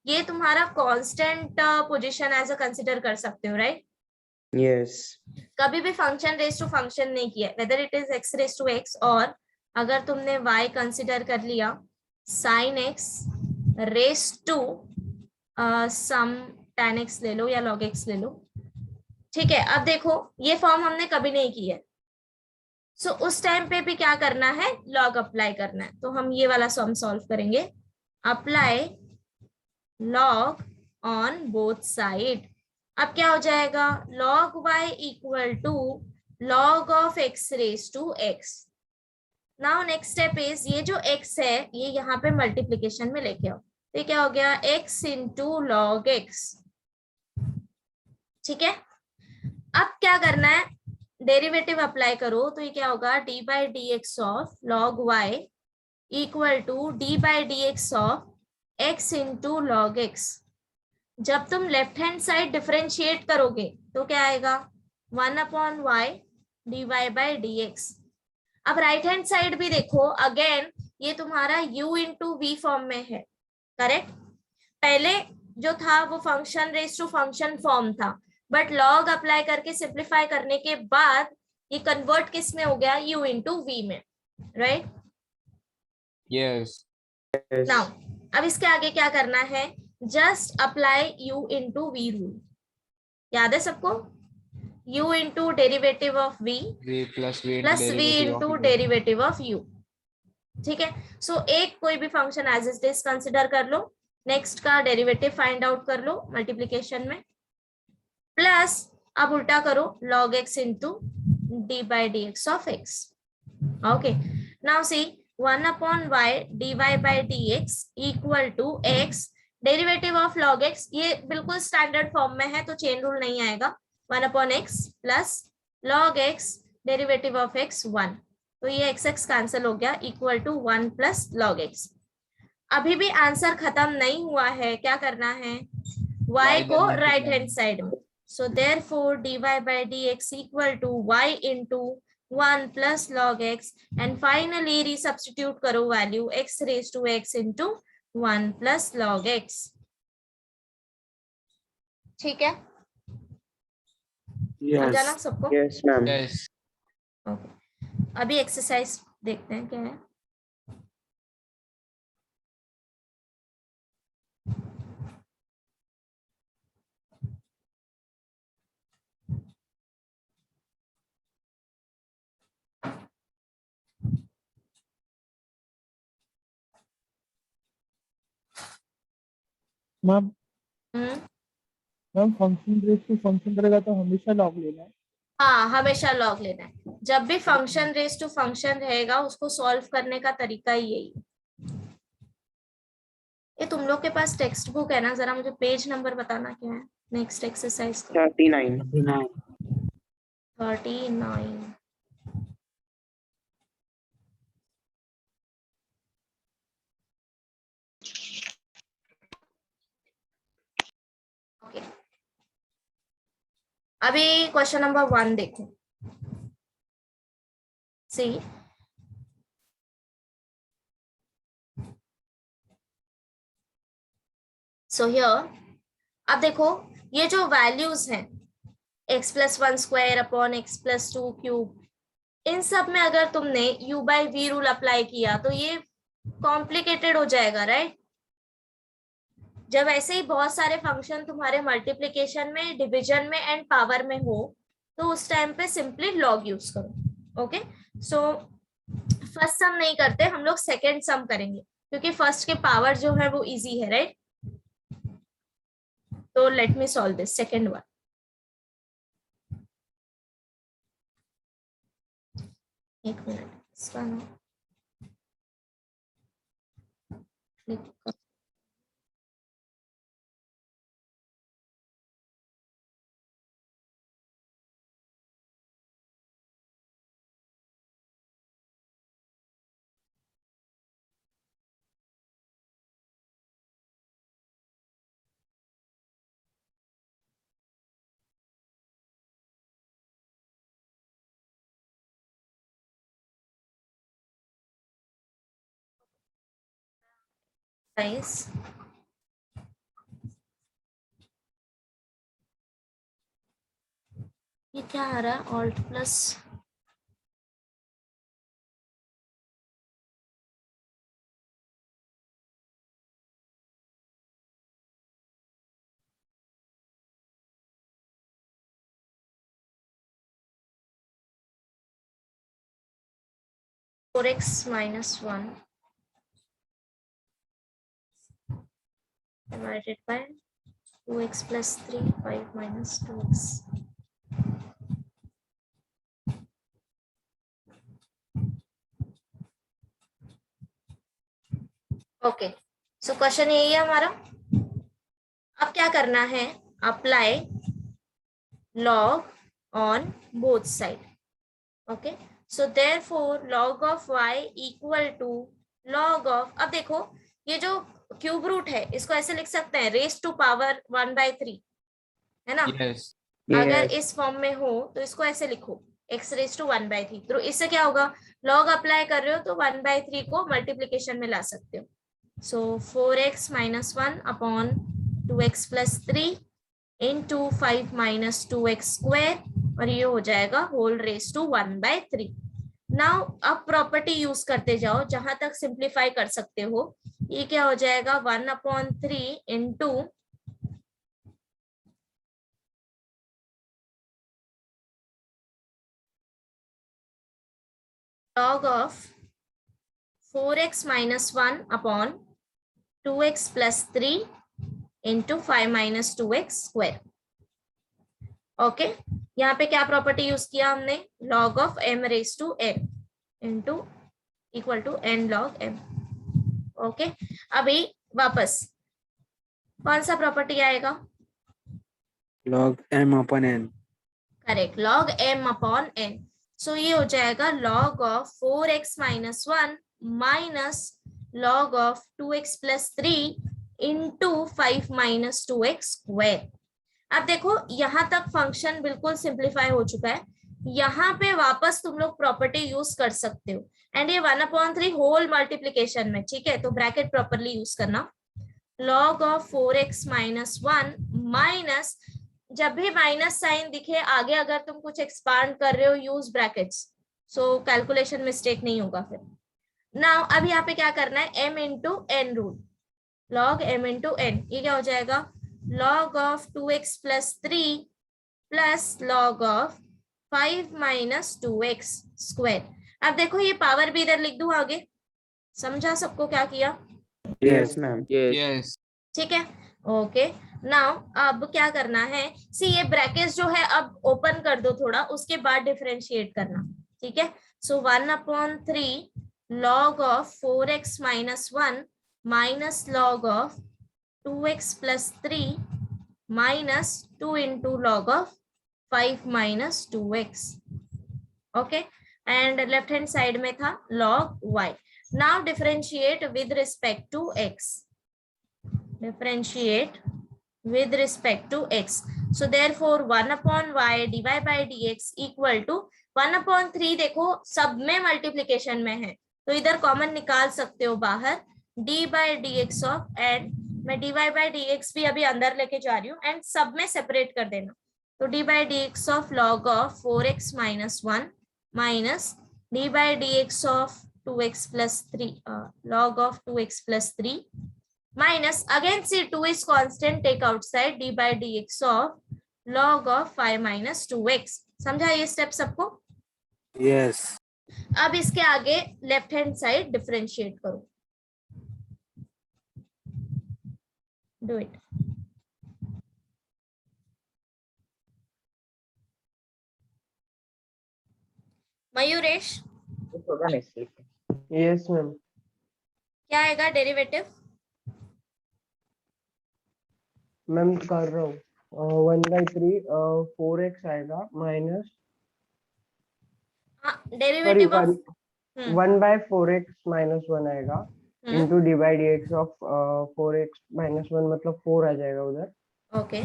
ये तुम्हारा constant position as a consider कर सकते हो, राइट? Yes. कभी भी फंक्शन रेस टू फंक्शन नहीं किया, whether it is x raise to x, और अगर तुमने y कंसीडर कर लिया sin x raise to some tan x ले लो या log x ले लो। ठीक है, अब देखो ये फॉर्म हमने कभी नहीं की है, सो उस टाइम पे भी क्या करना है, log अप्लाई करना है। तो हम ये वाला सम सॉल्व करेंगे, apply log on both side. अब क्या हो जाएगा, log y equal to log of x raise to x। Now next step is ये जो x है ये यहाँ पे मल्टीप्लीकेशन में लेके आओ, तो क्या हो गया x इंटू log x। ठीक है, अब क्या करना है, डेरिवेटिव अप्लाई करो, तो ये क्या होगा d/dx of log y equal to d/dx of x into log x। जब तुम लेफ्ट हैंड साइड डिफरेंशिएट करोगे तो क्या आएगा 1/y dy/dx। अब राइट हैंड साइड भी देखो, अगेन ये तुम्हारा u इंटू v फॉर्म में है, करेक्ट? पहले जो था वो function raise to function form था, बट log अप्लाई करके सिंप्लीफाई करने के बाद ये कन्वर्ट किस में हो गया, u इंटू v में, राइट? Yes. Yes. नाउ अब इसके आगे क्या करना है, just apply u into v rule. याद है सबको? u into derivative of v V plus v into plus v derivative into of u. Derivative of u। ठीक है, सो एक कोई भी function as it is consider कर लो, नेक्स्ट का डेरिवेटिव फाइंड आउट कर लो मल्टीप्लीकेशन में, प्लस अब उल्टा करो log x into d/dx of x। Okay, now see 1/y dy/dx equal to x, derivative of log x, ये बिल्कुल स्टैंडर्ड फॉर्म में है तो चेन रूल नहीं आएगा, 1/x plus log x derivative of x 1, तो ये x कैंसिल हो गया, equal to 1 plus log x। अभी भी आंसर खत्म नहीं हुआ है, क्या करना है, y को राइट हैंड साइड में, so therefore dy/dx equal to y into 1 plus log x, and finally resubstitute करो value x raise to x into 1 plus log x। ठीक है, समझा ना सबको? Yes, ma'am. Yes. ओके, अभी एक्सरसाइज देखते हैं क्या है। Ma'am hmm, ma'am function raise to function करेगा तो हमेशा लॉग लेना है। हाँ हमेशा लॉग लेना है, जब भी फंक्शन रेस टू फंक्शन रहेगा उसको सॉल्व करने का तरीका ही यही है। ये तुम लोग के पास टेक्स्ट बुक है ना, जरा मुझे पेज नंबर बताना क्या है नेक्स्ट एक्सरसाइज का। 39. 39। ओके, अभी क्वेश्चन नंबर 1 देखो, सी सो हियर अब देखो ये जो वैल्यूज हैं x plus 1 square upon x plus 2 cube, इन सब में अगर तुमने u by v rule apply किया तो ये कॉम्प्लिकेटेड हो जाएगा, राइट? जब ऐसे ही बहुत सारे फंक्शन तुम्हारे मल्टीप्लिकेशन में, डिवीजन में एंड पावर में हो तो उस टाइम पे सिंपली लॉग यूज करो। ओके, सो फर्स्ट सम नहीं करते हम लोग, सेकेंड सम करेंगे क्योंकि फर्स्ट के पावर जो है वो इजी है, राइट? तो let me solve this second one. एक मिनट, इसका ना क्लिक कर, गाइस ये क्या आ रहा है? Alt plus four x minus 1 divided by 2x plus 3, 5 minus 2x. Okay, so question यही है हमारा। अब क्या करना है? Apply log on both side. Okay, so therefore log of y equal to log of, अब देखो ये जो क्यूब रूट है इसको ऐसे लिख सकते हैं रेस टू पावर 1/3, है ना? Yes. अगर इस फॉर्म में हो तो इसको ऐसे लिखो x रेस टू 1/3। तो इससे क्या होगा? log अप्लाई कर रहे हो तो 1/3 को मल्टीप्लीकेशन में ला सकते हो। सो 4x minus 1 upon 2x plus 3 into 5 minus 2x square, और ये हो जाएगा होल रेस टू 1/3। नाउ अब प्रॉपर्टी यूज करते जाओ जहां तक सिंप्लीफाई कर सकते हो। ये क्या हो जाएगा? 1/3 into log of 4x minus 1 upon 2x plus 3 into 5 minus 2x square. Okay, यहाँ पे क्या प्रॉपर्टी यूज किया हमने? log of m raised to n into equal to n log m. Okay, अभी वापस कौन सा प्रॉपर्टी आएगा? log m upon n. Correct, log m upon n. सो ये हो जाएगा log of 4x minus 1 minus log of 2x plus 3 into 5 minus 2x square. अब देखो यहां तक फंक्शन बिल्कुल सिंप्लीफाई हो चुका है। यहाँ पे वापस तुम लोग प्रॉपर्टी यूज कर सकते हो, एंड ये 1/3 होल मल्टीप्लीकेशन में, ठीक है? तो ब्रैकेट प्रॉपरली यूज करना। log of 4x minus 1 minus, जब भी माइनस साइन दिखे आगे अगर तुम कुछ एक्सपांड कर रहे हो use brackets, so calculation mistake नहीं होगा फिर। नाउ अब यहाँ पे क्या करना है? m into n rule, log m into n, ये क्या हो जाएगा? log of 2x plus 3 plus log of 5 minus 2x square. अब देखो ये पावर भी इधर लिख दूं आगे, समझा सबको क्या किया? Yes ma'am. Yes. ठीक है, ओके। नाउ अब क्या करना है? सी ये ब्रैकेट्स जो है अब ओपन कर दो थोड़ा, उसके बाद डिफरेंशिएट करना, ठीक है? सो 1/3 log of 4x minus 1 minus log of 2x plus 3 minus 2 into log of 5 minus 2x. Okay, and left hand side में था log y. Now differentiate with respect to x. Differentiate with respect to x. So therefore 1/y dy by dx equal to 1/3. देखो सब में मल्टीप्लीकेशन में है तो इधर कॉमन निकाल सकते हो बाहर, d by dx of, and मैं dy बाई dx भी अभी अंदर लेके जा रही हूँ एंड सब में सेपरेट कर देना। तो dy by dx of log of 4x minus 1 minus dy by dx of 2x plus 3 log of 2x plus 3 minus again see 2 is constant, take outside d by dx of log of 5 minus 2x। समझा ये स्टेप सबको? यस। अब इसके आगे लेफ्ट हैंड साइड डिफरेंशिएट करो, डू इट। मयूरेश होगा नहीं इसलिए। Yes ma'am. क्या आएगा डेरिवेटिव? मैम कर रहा हूँ। 1/3 4x आएगा minus derivative of 1/4x minus 1 आएगा into d by d x of 4x minus 1 मतलब 4 आ जाएगा उधर। Okay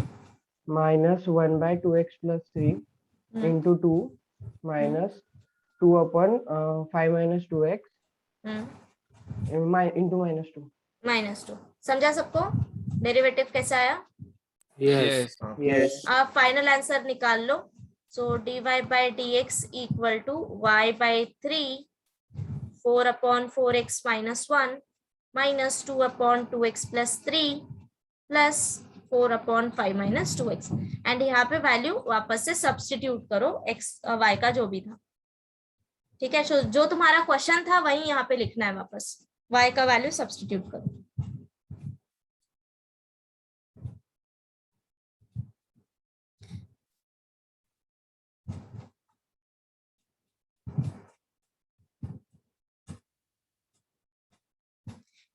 minus 1/2x plus 3 into 2 minus 2 upon 5 minus 2x into minus 2। समझा सबको डेरिवेटिव कैसा आया? यस। Yes. आप फाइनल आंसर निकाल लो। So dy by dx equal to y by 3 4 upon 4x minus 1 minus 2 upon 2x plus 3 plus 4 upon 5 minus 2x and यहाँ पे वैल्यू वापस से सब्स्टिट्यूट करो x y का जो भी था, ठीक है। जो तुम्हारा क्वेश्चन था वही यहाँ पे लिखना है, वापस y का वैल्यू सब्स्टिट्यूट करो।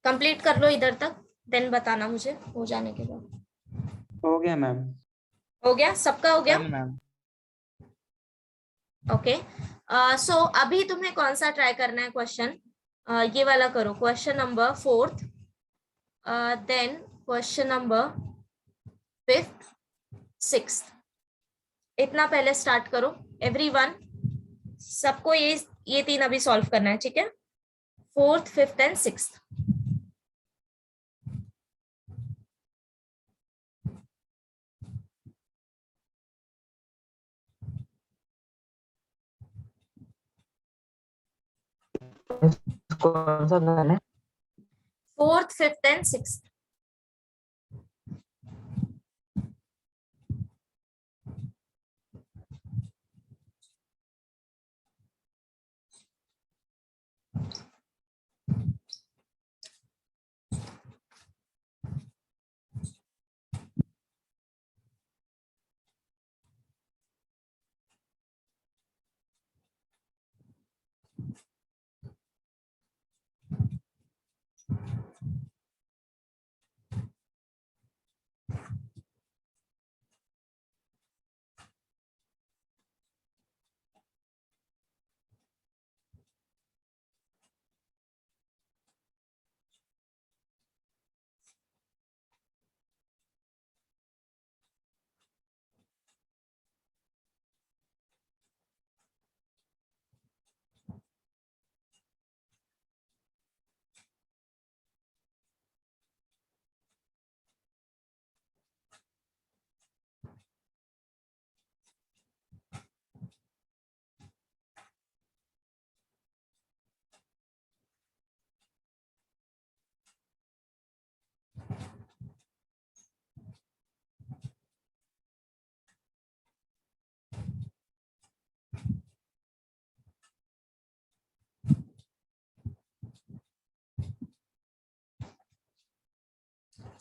कंप्लीट कर लो इधर तक, देन बताना मुझे हो जाने के बाद। हो गया मैम। हो गया सबका? हो गया मैम। ओके। सो अभी तुम्हें कौन सा ट्राई करना है क्वेश्चन? ये वाला करो, question number 4th, then question number 5th 6th। इतना पहले स्टार्ट करो एवरीवन, सबको ये 3 अभी सॉल्व करना है, ठीक है? 4th 5th and 6th। कौन सा गाना है? 4th 5th and 6th।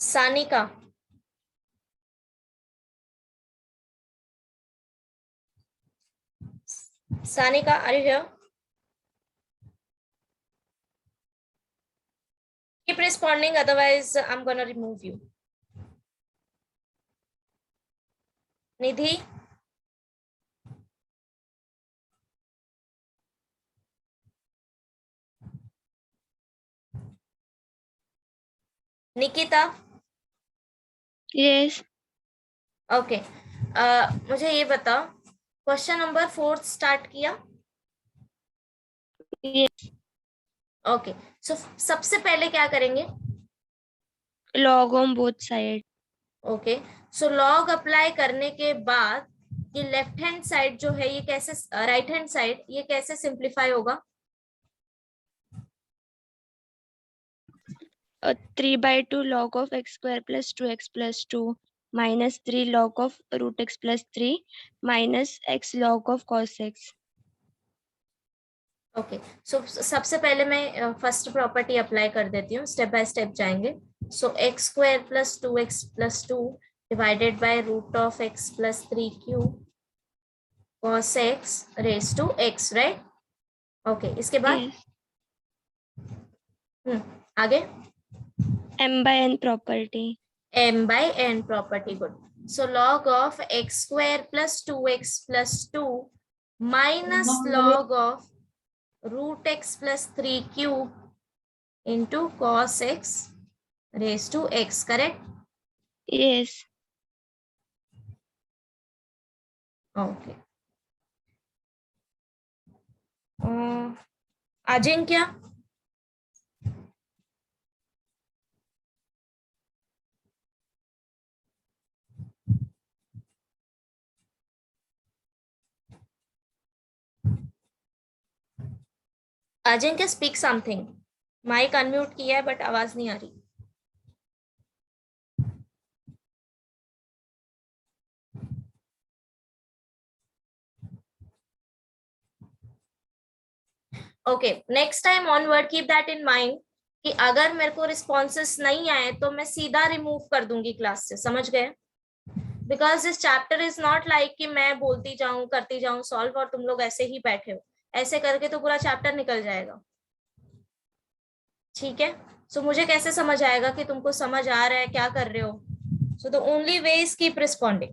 Sanika, Sanika, are you here? Keep responding, otherwise I'm gonna remove you. Nidhi? Nikita? Yes. Okay मुझे ये बताओ, क्वेश्चन नंबर 4 स्टार्ट किया? Yes. ओके सो सबसे पहले क्या करेंगे? log on both side. Okay, so log apply करने के बाद ये लेफ्ट हैंड साइड जो है ये कैसे, राइट हैंड साइड ये कैसे सिंप्लीफाई होगा? 3/2 log of x square plus 2x plus 2 minus 3 log of root x plus 3 minus x log of cos x. Okay, so सबसे पहले मैं फर्स्ट प्रॉपर्टी अप्लाई कर देती हूँ, स्टेप बाय स्टेप जाएंगे. So x square plus 2x plus 2 divided by root of x plus 3q cos x raise to x, right? Okay, इसके बाद Yes. आगे M by n property. m by n property, good. So log of x square plus 2x plus 2 minus log of root x plus 3 cube into cos x raised to x, correct? Yes. Okay. Ajinkya, Ajinkya speak something. Mic unmute किया है बट आवाज नहीं आ रही. Okay, next time onward keep that in mind कि अगर मेरे को रिस्पॉन्सेस नहीं आए तो मैं सीधा रिमूव कर दूंगी क्लास से, समझ गए? Because this chapter is not like कि मैं बोलती जाऊं करती जाऊं सॉल्व और तुम लोग ऐसे ही बैठे हो. ऐसे करके तो पूरा चैप्टर निकल जाएगा. ठीक है, सो मुझे कैसे समझ आएगा कि तुमको समझ आ रहा है, क्या कर रहे हो? So the only way is keep responding.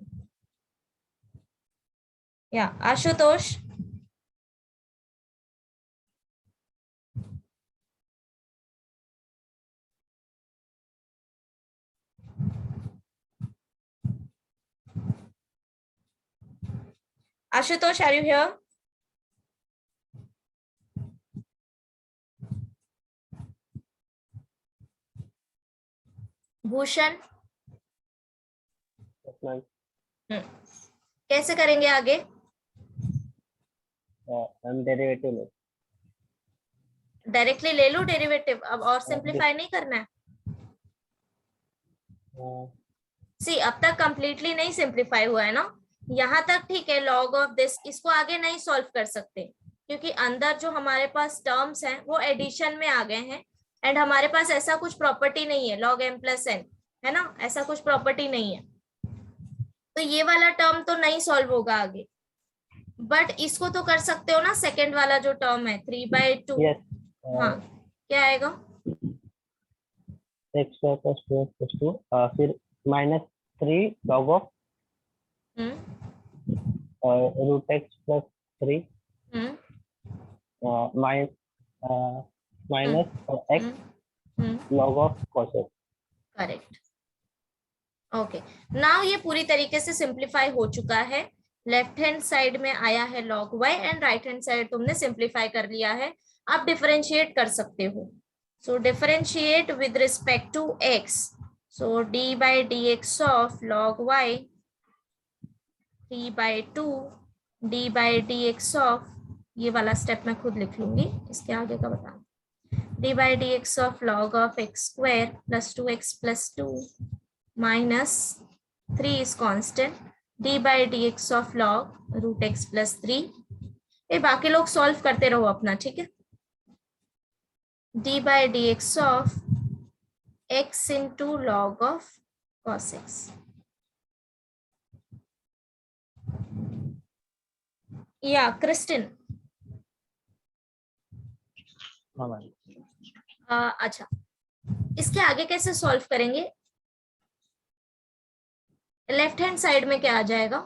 या Ashutosh, Ashutosh, are you here? Bhushan, कैसे करेंगे आगे? डेरिवेटिव डायरेक्टली ले लो डेरिवेटिव, अब और सिंप्लीफाई नहीं करना है. सी, अब तक कंप्लीटली नहीं सिंप्लीफाई हुआ है ना, यहाँ तक ठीक है. लॉग ऑफ दिस, इसको आगे नहीं सॉल्व कर सकते क्योंकि अंदर जो हमारे पास टर्म्स हैं वो एडिशन में आ गए हैं एंड हमारे पास ऐसा कुछ प्रॉपर्टी नहीं है log m plus n, है ना? ऐसा कुछ प्रॉपर्टी नहीं है, तो ये वाला टर्म तो नहीं सॉल्व होगा आगे. बट इसको तो कर सकते हो ना, सेकेंड वाला जो टर्म है 3/2. हाँ, क्या आएगा? X square plus 2x plus 2 फिर minus 3 log of root x plus 3 minus x log of cos x. Correct. Okay, now ये पूरी तरीके से सिंप्लीफाई हो चुका है. लेफ्ट हैंड साइड में आया है log y and right hand side तुमने सिंप्लीफाई कर लिया है. आप डिफरेंशिएट कर सकते हो. So differentiate with respect to x. So d by dx of log y 3/2 d by dx of, ये वाला स्टेप मैं खुद लिख लूंगी, इसके आगे का बता. d by dx of log of x square plus 2x plus 2 minus 3 is constant d by dx of log root x plus 3. ये बाकी लोग सॉल्व करते रहो अपना, ठीक है? d by dx of x into log of cos x. या क्रिस्टिन, अच्छा, इसके आगे कैसे सॉल्व करेंगे? लेफ्ट हैंड साइड में क्या आ जाएगा?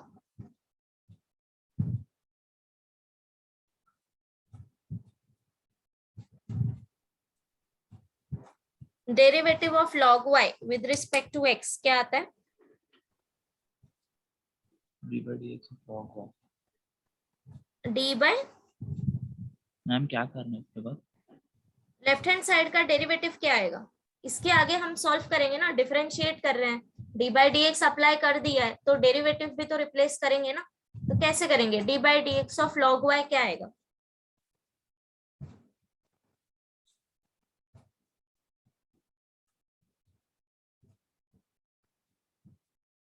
Derivative of log y with respect to x क्या आता है? d by dx of log y. d by, ma'am क्या करना है इसके बाद? लेफ्ट हैंड साइड का डेरिवेटिव क्या आएगा? इसके आगे हम सॉल्व करेंगे ना, डिफरेंशिएट कर रहे हैं, D by d x apply कर दिया है तो डेरिवेटिव भी तो रिप्लेस करेंगे ना। तो कैसे करेंगे, d by d x of log y क्या आएगा,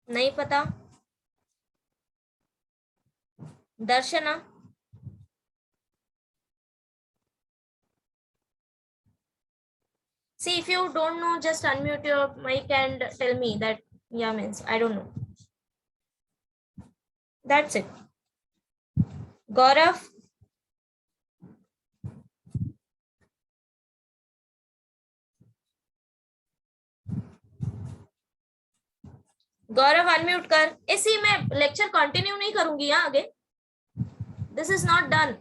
नहीं पता, Darshana see if you don't know just unmute your mic and tell me that yeah means I don't know, that's it. Gaurav, Gaurav unmute कर। इसी में लेक्चर कंटिन्यू नहीं करूंगी यहाँ आगे, this is not done.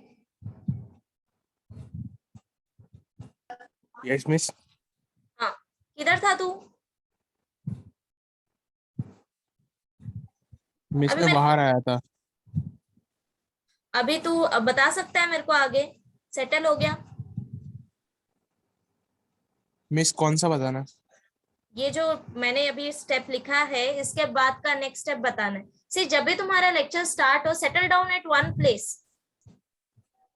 Yes miss. हाँ, किधर था तू? मिस अभी में बाहर आया था। अभी तू अब बता सकता है मेरे को, आगे सेटल हो गया? मिस कौन सा बताना? ये जो मैंने अभी स्टेप लिखा है इसके बाद का नेक्स्ट स्टेप बताना है। सी जब भी तुम्हारा लेक्चर स्टार्ट हो, settle down at one place,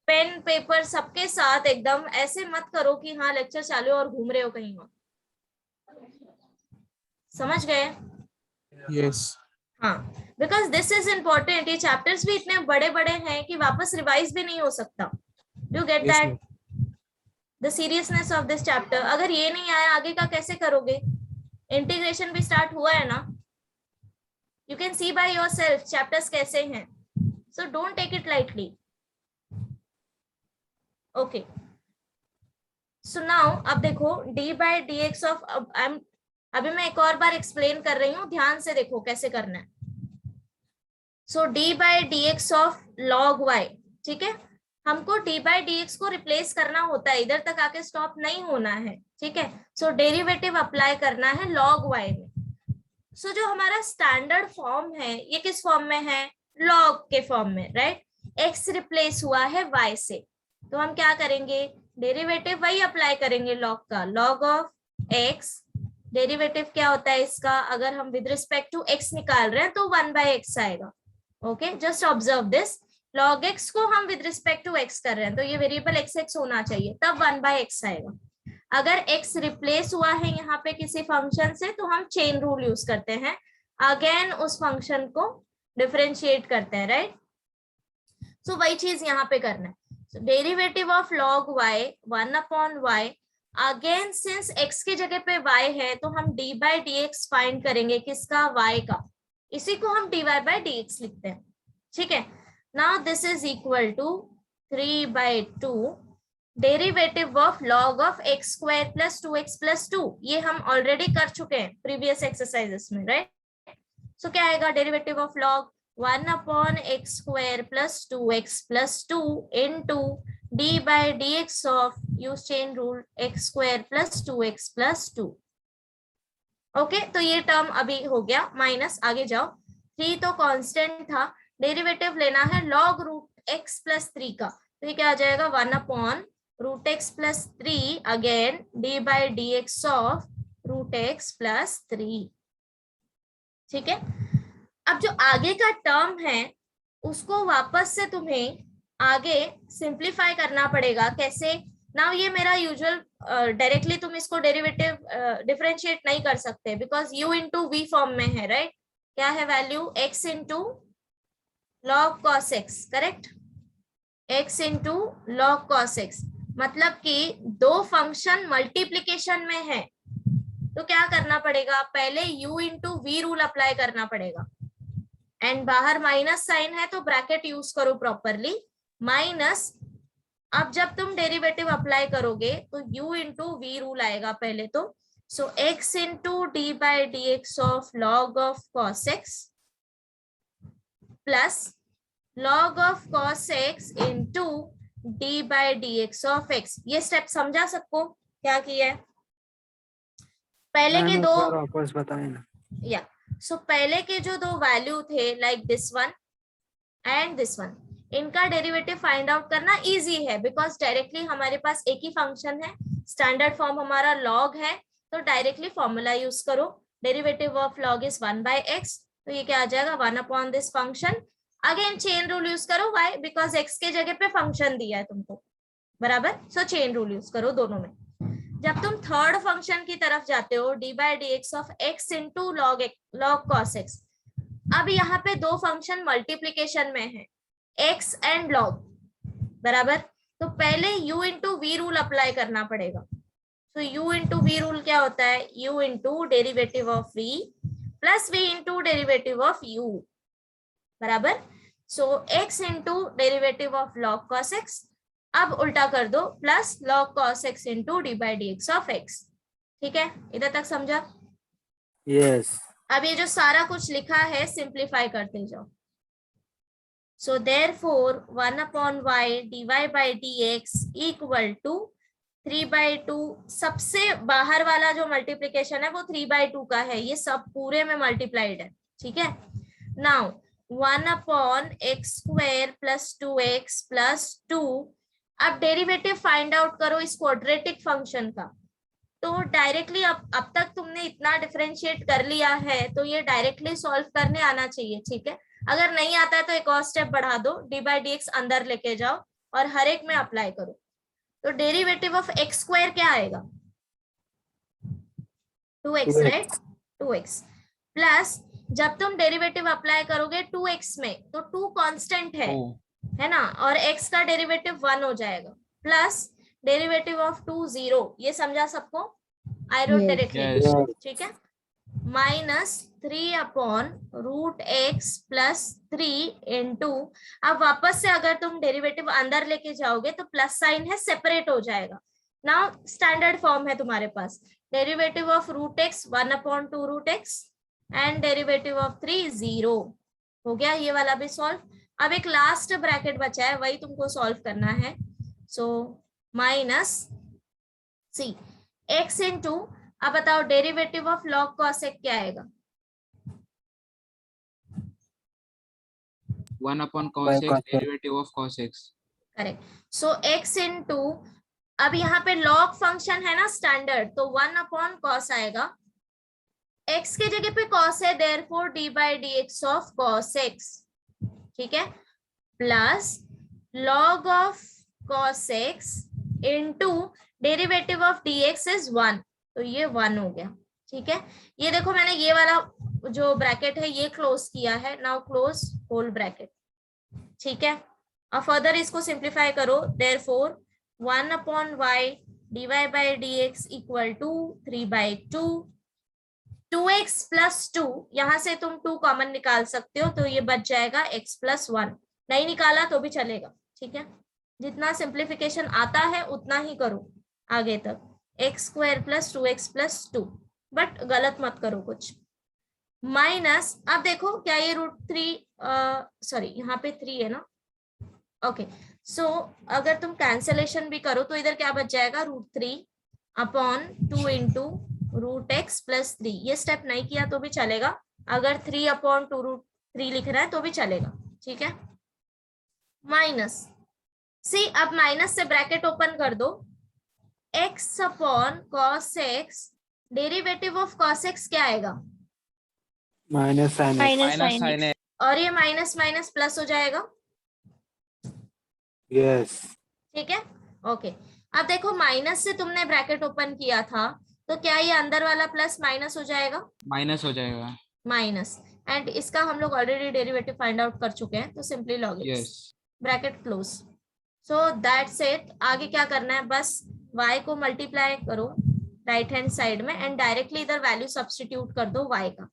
pen paper सबके साथ एकदम, ऐसे मत करो कि हाँ लेक्चर चालू और घूम रहे हो कहीं और। समझ गए? यस। हाँ, बिकॉज दिस इज इम्पोर्टेंट। ये चैप्टर्स भी इतने बड़े बड़े हैं कि वापस रिवाइज भी नहीं हो सकता। Do get that the seriousness of this chapter? अगर ये नहीं आया आगे का कैसे करोगे? इंटीग्रेशन भी स्टार्ट हुआ है ना, you can see by yourself chapters कैसे हैं, so don't take it lightly. Okay, so now अब देखो d by d x of, अभी मैं एक और बार एक्सप्लेन कर रही हूँ, ध्यान से देखो कैसे करना है। So d by d x of log y, ठीक है, हमको डी बाई डी एक्स को रिप्लेस करना होता है, इधर तक आके स्टॉप नहीं होना है, ठीक है। सो डेरिवेटिव अप्लाई करना है लॉग वाई में। सो जो हमारा स्टैंडर्ड फॉर्म है ये किस फॉर्म में है? लॉग के फॉर्म में, राइट। एक्स रिप्लेस हुआ है वाई से, तो हम क्या करेंगे? डेरिवेटिव वही अप्लाई करेंगे लॉग का, लॉग ऑफ एक्स। डेरिवेटिव क्या होता है इसका? अगर हम विद रिस्पेक्ट टू एक्स निकाल रहे हैं तो 1/x आएगा। Okay, just observe this, log x को हम विद रिस्पेक्ट टू x कर रहे हैं तो ये वेरिएबल x होना चाहिए, तब 1/x आएगा। अगर x रिप्लेस हुआ है यहाँ पे किसी फंक्शन से तो हम चेन रूल यूज करते हैं, अगेन उस फंक्शन को डिफरेंशिएट करते हैं, राइट। सो वही चीज यहाँ पे करना है। Derivative of log y 1/y, again since x की जगह पे y है तो हम d by d x find करेंगे, किसका? y का। इसी को हम dy बाई डी एक्स लिखते हैं, ठीक है। Now this is equal to 3/2 derivative of log of x square plus 2x plus 2। ये हम ऑलरेडी कर चुके हैं प्रीवियस एक्सरसाइजेस में, राइट। सो क्या आएगा? Derivative of log 1/x square plus 2x plus 2 into d by dx of, use chain rule, x square plus 2x plus 2। Okay, तो ये टर्म अभी हो गया माइनस, आगे जाओ। 3 तो कांस्टेंट था, डेरिवेटिव लेना है log रूट x प्लस 3 का, तो ये क्या आ जाएगा? 1/√x plus 3 again d by d x of √x plus 3, ठीक है। अब जो आगे का टर्म है उसको वापस से तुम्हें आगे सिंप्लीफाई करना पड़ेगा। कैसे? नाउ ये मेरा यूजुअल, डायरेक्टली तुम इसको डेरिवेटिव डिफरेंशिएट नहीं कर सकते because u into v form में है, राइट। क्या है value? x into log cos x, correct. x into log cos x, मतलब कि दो फंक्शन मल्टीप्लीकेशन में है तो क्या करना पड़ेगा? पहले u into v rule apply करना पड़ेगा, एंड बाहर माइनस साइन है तो ब्रैकेट यूज करो प्रॉपरली, माइनस। अब जब तुम डेरिवेटिव अप्लाई करोगे तो u इंटू वी रूल आएगा पहले तो। सो x into d by d x of log of cos x plus log of cos x into d by dx of x। ये स्टेप समझा सबको क्या किया है? पहले के दो वापस बताएं ना। या सो पहले के जो दो वैल्यू थे like this one and this one, इनका डेरिवेटिव फाइंड आउट करना इजी है बिकॉज डायरेक्टली हमारे पास एक ही फंक्शन है, स्टैंडर्ड फॉर्म हमारा log है, तो डायरेक्टली फॉर्मूला यूज करो, derivative of log is 1/x, तो ये क्या आ जाएगा 1 upon this function. Again chain rule use करो, व्हाई? बिकॉज x के जगह पे फंक्शन दिया है तुमको, बराबर। सो चेन रूल यूज करो दोनों में। जब तुम थर्ड फंक्शन की तरफ जाते हो, d/dx of x into log cos x, अब यहाँ पे दो फंक्शन मल्टीप्लीकेशन में है, x एंड लॉग, बराबर। तो पहले u into v rule apply करना पड़ेगा। तो u इंटू वी रूल क्या होता है? u into derivative of v plus v into derivative of u, बराबर। सो x into derivative of log cos x, अब उल्टा कर दो, plus log cos x into d/dx of x। ठीक है, इधर तक समझा? Yes. अब ये जो सारा कुछ लिखा है सिंप्लीफाई करते जाओ। So therefore 1 upon y dy/dx equal to 3/2, सबसे बाहर वाला जो मल्टीप्लीकेशन है वो 3/2 का है, ये सब पूरे में मल्टीप्लाइड है, ठीक है। Now 1 upon x square plus 2x plus 2, अब डेरिवेटिव फाइंड आउट करो इस क्वाड्रेटिक फंक्शन का। तो डायरेक्टली अब तक तुमने इतना डिफरेंशिएट कर लिया है, तो ये डायरेक्टली सॉल्व करने आना चाहिए, ठीक है। अगर नहीं आता है तो एक और स्टेप बढ़ा दो, d/dx अंदर लेके जाओ और हर एक में अप्लाई करो। तो डेरिवेटिव ऑफ x स्क्वायर क्या आएगा? 2x, right? 2x प्लस जब तुम डेरिवेटिव अप्लाई करोगे 2x में, तो 2 कांस्टेंट है ना, और x का डेरिवेटिव 1 हो जाएगा, प्लस डेरिवेटिव ऑफ 2 0, ये समझा सबको? आई रोट डायरेक्टली, ठीक है। Minus 3 upon root x plus 3 into, अब वापस से अगर तुम डेरिवेटिव अंदर लेके जाओगे तो प्लस साइन है, सेपरेट हो जाएगा। नाउ स्टैंडर्ड फॉर्म है तुम्हारे पास, derivative of root x 1 upon 2 root x and derivative of 3 0, हो गया ये वाला भी सॉल्व। अब एक लास्ट ब्रैकेट बचा है, वही तुमको सॉल्व करना है। सो माइनस सी एक्स इंटू, अब बताओ derivative of log cos x क्या आएगा? 1 upon cos x, derivative of cos x। Correct. So x into, अब यहाँ पे log फंक्शन है ना स्टैंडर्ड, तो 1 अपॉन cos आएगा, x के जगह पे cos है, therefore d/dx of cos x, ठीक है, plus log of cos x into derivative of dx is 1, तो ये 1 हो गया, ठीक है। ये देखो मैंने ये वाला जो ब्रैकेट है ये क्लोज किया है, नाउ क्लोज होल ब्रैकेट, ठीक है। अब फर्दर इसको सिंप्लीफाई करो, therefore 1 upon y dy/dx equal to 3/2, 2x plus 2, यहाँ से तुम 2 कॉमन निकाल सकते हो, तो ये बच जाएगा x प्लस 1, नहीं निकाला तो भी चलेगा, ठीक है। जितना सिंप्लीफिकेशन आता है उतना ही करो आगे तक, x square plus 2x plus 2, but गलत मत करो कुछ। माइनस, अब देखो क्या ये √3, सॉरी यहाँ पे 3 है ना, ओके। सो अगर तुम कैंसलेशन भी करो तो इधर क्या बच जाएगा, √3 अपॉन 2 इंटू √x प्लस 3, ये स्टेप नहीं किया तो भी चलेगा, अगर 3 अपॉन 2√3 लिख रहा है तो भी चलेगा, ठीक है। माइनस सी, अब माइनस से ब्रैकेट ओपन कर दो, x upon cos x, derivative of cos x क्या आएगा? माइनस साइन है। और ये माइनस माइनस प्लस हो जाएगा, यस। ठीक है, ओके। अब देखो माइनस से तुमने ब्रैकेट ओपन किया था, तो क्या ये अंदर वाला प्लस माइनस हो जाएगा? माइनस हो जाएगा, माइनस, एंड इसका हम लोग ऑलरेडी डेरिवेटिव फाइंड आउट कर चुके हैं, तो simply log it's, bracket close. So that's it. आगे क्या करना है, बस y को मल्टीप्लाई करो राइट हैंड साइड में एंड डायरेक्टली इधर वैल्यू सब्स्टिट्यूट कर दो y का।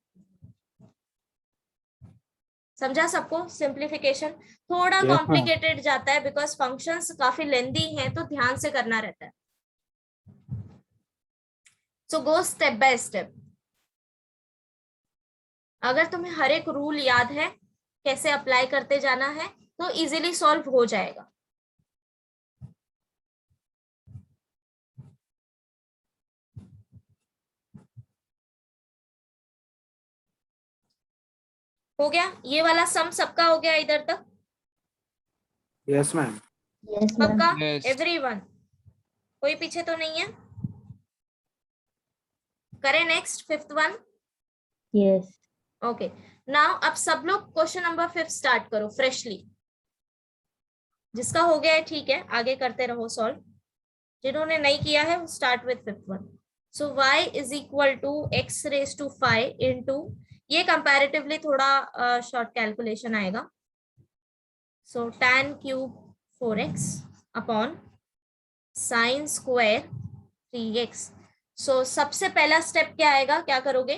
समझा सबको? सिंप्लीफिकेशन थोड़ा कॉम्प्लिकेटेड जाता है बिकॉज फंक्शंस काफी लेंदी हैं, तो ध्यान से करना रहता है। सो गो स्टेप बाय स्टेप। अगर तुम्हें हर एक रूल याद है कैसे अप्लाई करते जाना है तो इजीली सॉल्व हो जाएगा। हो गया ये वाला सम सबका हो गया इधर तक? Yes ma'am. पक्का? Yes. एवरीवन, कोई पीछे तो नहीं है? करें next fifth one. Yes. Okay now अब सब लोग क्वेश्चन नंबर 5 स्टार्ट करो फ्रेशली. जिसका हो गया है ठीक है, आगे करते रहो सॉल्व. जिन्होंने नहीं किया है start with fifth one. So y is equal to x raise to 5 into, ये कंपैरेटिवली थोड़ा शॉर्ट कैलकुलेशन आएगा. So tan cube 4x upon sine square 3x. So सबसे पहला स्टेप क्या आएगा, क्या करोगे?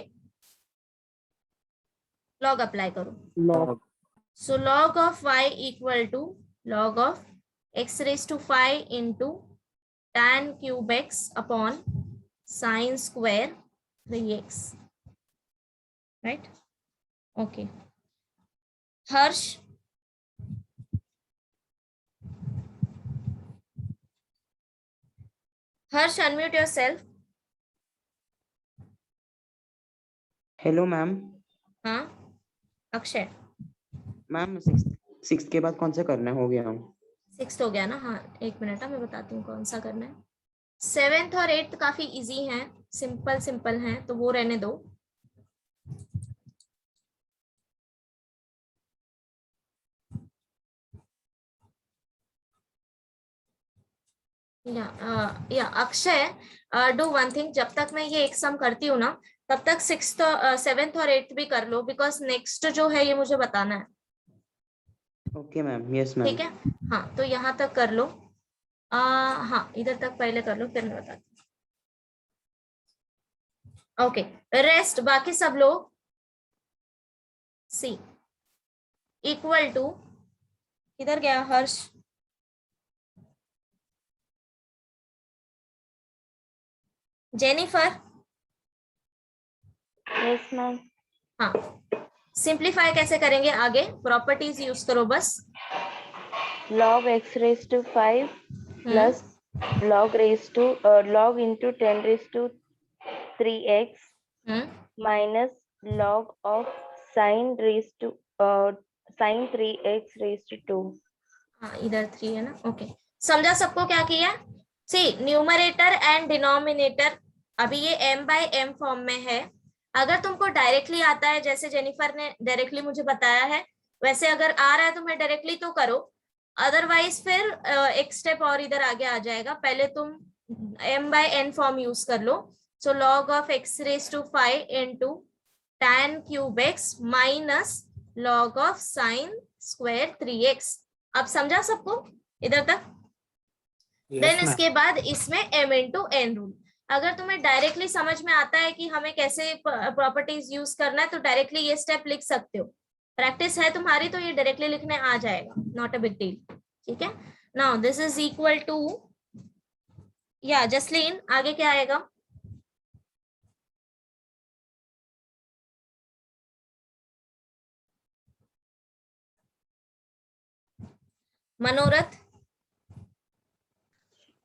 लॉग अप्लाई करो. Log. So log of y equal to log of x raised to 5 into tan cube x upon sine square 3x. Right? Okay. Harsh. Harsh, unmute yourself. Hello ma'am. हाँ अक्षय. मैम सिक्स के बाद कौन सा करना है? हो गया. 6th हो गया ना. हाँ एक मिनट, मैं बताती हूँ कौन सा करना है. 7th और 8th काफी इजी हैं, सिंपल सिंपल हैं, तो वो रहने दो. या अक्षय, डू वन थिंग. जब तक मैं ये एक सम करती हूँ ना, तब तक 6th 7th और 8th भी कर लो, बिकॉज नेक्स्ट जो है ये मुझे बताना है. Okay ma'am. Yes ma'am. ठीक है. हाँ तो यहाँ तक कर लो. हाँ इधर तक पहले कर लो, फिर मैं बताती हूँ. ओके रेस्ट बाकी सब लोग. सी इक्वल टू, किधर गया हर्ष? जेनिफर. Yes, ma'am. हाँ सिंप्लीफाई कैसे करेंगे आगे? प्रॉपर्टीज यूज करो बस. Log x raised to 5 plus log raised to log into 10 raised to 3x minus log of sin raised to sin 3x raised to 2. हाँ इधर 3 है ना. ओके समझा सबको क्या किया? सी न्यूमरेटर एंड डिनोमिनेटर अभी ये m बाय m फॉर्म में है. अगर तुमको डायरेक्टली आता है, जैसे जेनिफर ने डायरेक्टली मुझे बताया है, वैसे अगर आ रहा है तुम्हें डायरेक्टली तो करो, अदरवाइज फिर एक स्टेप और इधर आगे आ जाएगा. पहले तुम m by n form use कर लो. So log of x raise to 5 into tan cube x minus log of sine square 3x. अब समझा सबको इधर तक? देन इसके बाद इसमें m इंटू n रूल. अगर तुम्हें डायरेक्टली समझ में आता है कि हमें कैसे प्रॉपर्टीज यूज करना है, तो डायरेक्टली ये स्टेप लिख सकते हो. प्रैक्टिस है तुम्हारी तो ये डायरेक्टली लिखने आ जाएगा, नॉट अ बिग डील. ठीक है. Now this is equal to, या जसलीन आगे क्या आएगा? मनोरथ.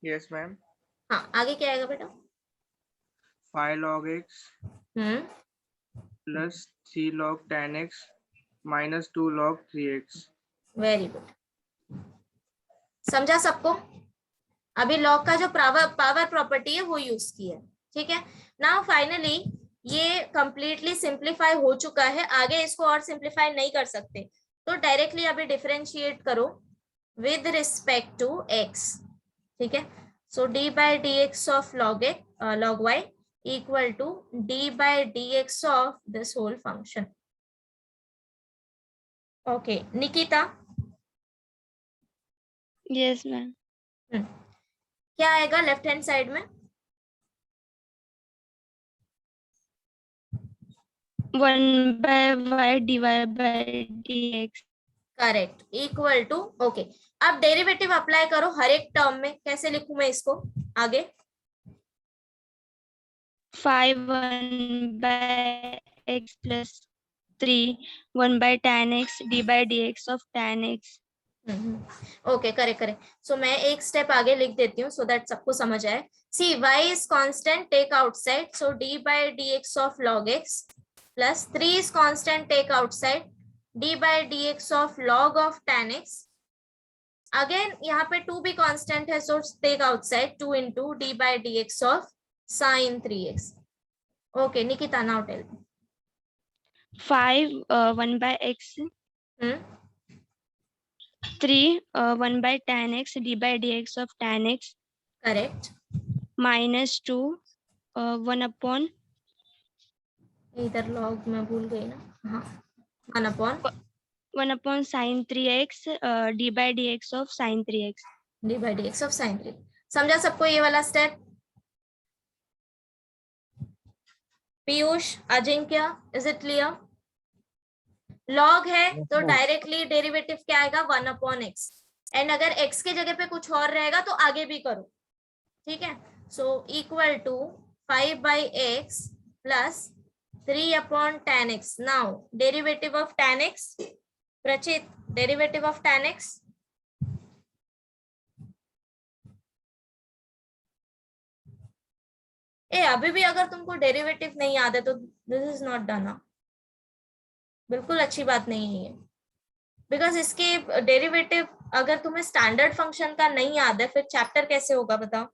Yes ma'am. हाँ आगे क्या आएगा बेटा? 5 log x plus 3 log tan x minus 2 log 3x. Very good. समझा सबको? अभी लॉग का जो पावर प्रॉपर्टी है वो यूज की है. ठीक है. नाउ फाइनली ये कंप्लीटली सिंप्लीफाई हो चुका है. आगे इसको और सिंप्लीफाई नहीं कर सकते, तो डायरेक्टली अभी डिफरेंशिएट करो विद रिस्पेक्ट टू x. ठीक है. So d by dx of log y equal to d by dx of this whole function. Okay, Nikita. Yes, ma'am. क्या आएगा लेफ्ट हैंड साइड में? 1 by y dy by dx. Correct. Equal to. Okay अब डेरिवेटिव अप्लाई करो हर एक टर्म में. कैसे लिखूं मैं इसको आगे? 5 1 by x plus 3 1 by tan x d by dx of tan x. Okay correct. So मैं एक स्टेप आगे लिख देती हूँ सो दैट सबको समझ आए. See y is constant, take outside, so d by dx of log x plus 3 is constant, take outside, d by dx of log of tan x. Again यहाँ पे 2 भी constant है, so take outside 2 into d by dx of sin 3x. Okay, Nikita, now tell me. 5 1 by x, 3 1 by tan x d by dx of tan x, Correct. minus 2 1 upon इधर log मैं भूल गई ना. हाँ, 1 upon sin 3x d by dx of sin 3x. d by dx of sin 3. समझा सबको ये वाला step? Piyush, Ajinkya, is it clear? Log है तो डायरेक्टली डेरिवेटिव क्या आएगा? 1 अपॉन एक्स. एंड अगर x के जगह पे कुछ और रहेगा तो आगे भी करो. ठीक है. So equal to 5 by x plus 3 upon tan x. Now derivative of tan x. Prachit, derivative of tan x. अभी भी अगर तुमको डेरिवेटिव नहीं याद है तो दिस इज नॉट डन. बिल्कुल अच्छी बात नहीं है ये, बिकॉज इसके डेरिवेटिव अगर तुम्हें स्टैंडर्ड फंक्शन का नहीं याद है फिर चैप्टर कैसे होगा बताओ?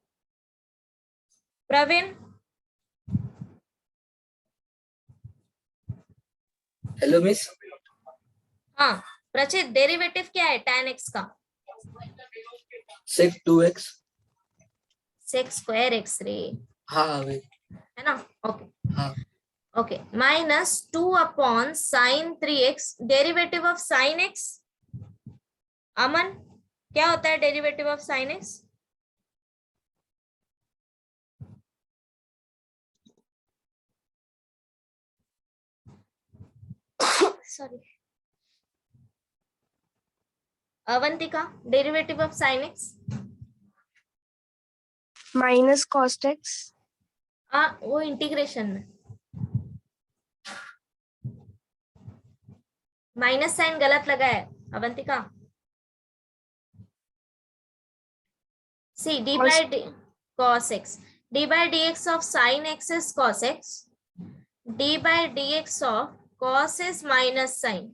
प्रवीण. Hello miss. हाँ प्रचित, डेरिवेटिव क्या है tan x का? sec 2x. sec square x रे. हाँ भाई, है ना? ओके. हाँ. Okay, minus 2 upon sine 3x. Derivative of sine x. Aman, क्या होता है derivative of sine x? Sorry, Avantika, derivative of sine x. Minus cos x. वो इंटीग्रेशन में माइनस साइन गलत लगा है Avantika. See d by d cos x. d by dx of sin x is cos x. d by dx of cos is minus sin.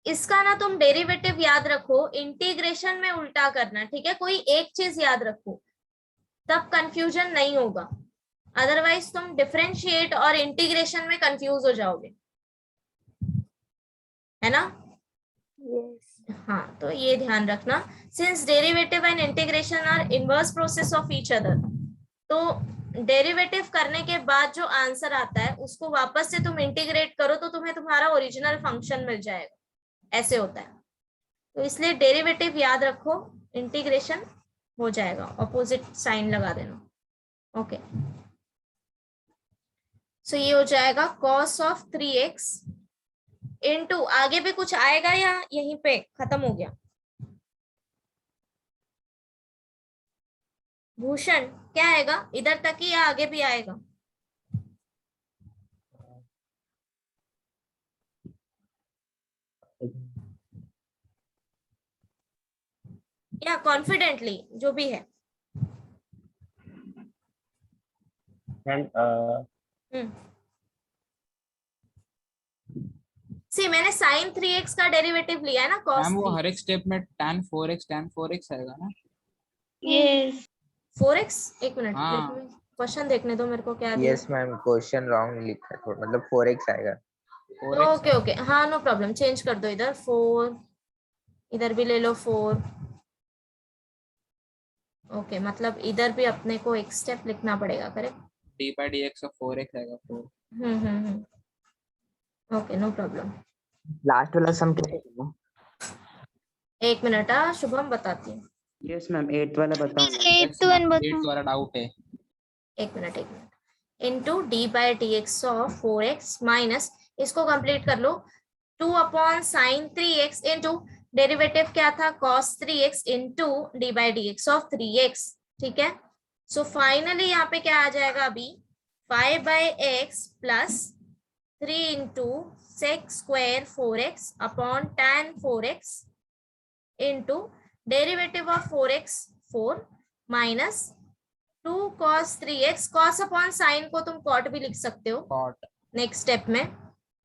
इसका ना तुम डेरिवेटिव याद रखो, इंटीग्रेशन में उल्टा करना. ठीक है, कोई एक चीज याद रखो तब कंफ्यूजन नहीं होगा, अदरवाइज तुम डिफरेंशिएट और इंटीग्रेशन में कंफ्यूज हो जाओगे, है ना? हाँ, तो ये ध्यान रखना. Since derivative and integration are inverse process of each other, तो डेरिवेटिव करने के बाद जो आंसर आता है उसको वापस से तुम इंटीग्रेट करो तो तुम्हें तुम्हारा ओरिजिनल फंक्शन मिल जाएगा. ऐसे होता है, तो इसलिए डेरिवेटिव याद रखो, इंटीग्रेशन हो जाएगा, ऑपोजिट साइन लगा देना. ओके, सो ये हो जाएगा cos ऑफ 3x इनटू, आगे भी कुछ आएगा या यहीं पे खत्म हो गया? भूषण, क्या आएगा? इधर तक ही या आगे भी आएगा? या कॉन्फिडेंटली, जो भी है. सी मैंने sin 3x का डेरिवेटिव लिया है ना cos. मैम वो हर एक स्टेप में tan 4x आएगा ना? यस. 4x, एक मिनट, हाँ. क्वेश्चन देखने दो मेरे को क्या दिया. यस मैम, क्वेश्चन रॉन्ग लिखा है, मतलब 4x आएगा. ओके ओके, हाँ नो प्रॉब्लम, चेंज कर दो. इधर 4, इधर भी ले लो 4. ओके, मतलब इधर भी अपने को एक स्टेप लिखना पड़ेगा, correct? d by dx of 4x आएगा 4. Okay, no problem. लास्ट वाला सम कैसे करना? एक मिनट, शुभम बताती हूँ. यस मैम, 8 वाला बताओ. 8 वाला डाउट है. एक minute. Into d by dx of 4x minus, इसको कंप्लीट कर लो, 2 upon sine 3x into derivative क्या था? cos 3x into d by dx of 3x. ठीक है, सो फाइनली यहाँ पे क्या आ जाएगा अभी? 5 by x plus 3 into sec square 4x upon tan 4x into derivative of 4x 4 minus 2 cos 3x. cos upon sine को तुम cot भी लिख सकते हो Cot. नेक्स्ट स्टेप में,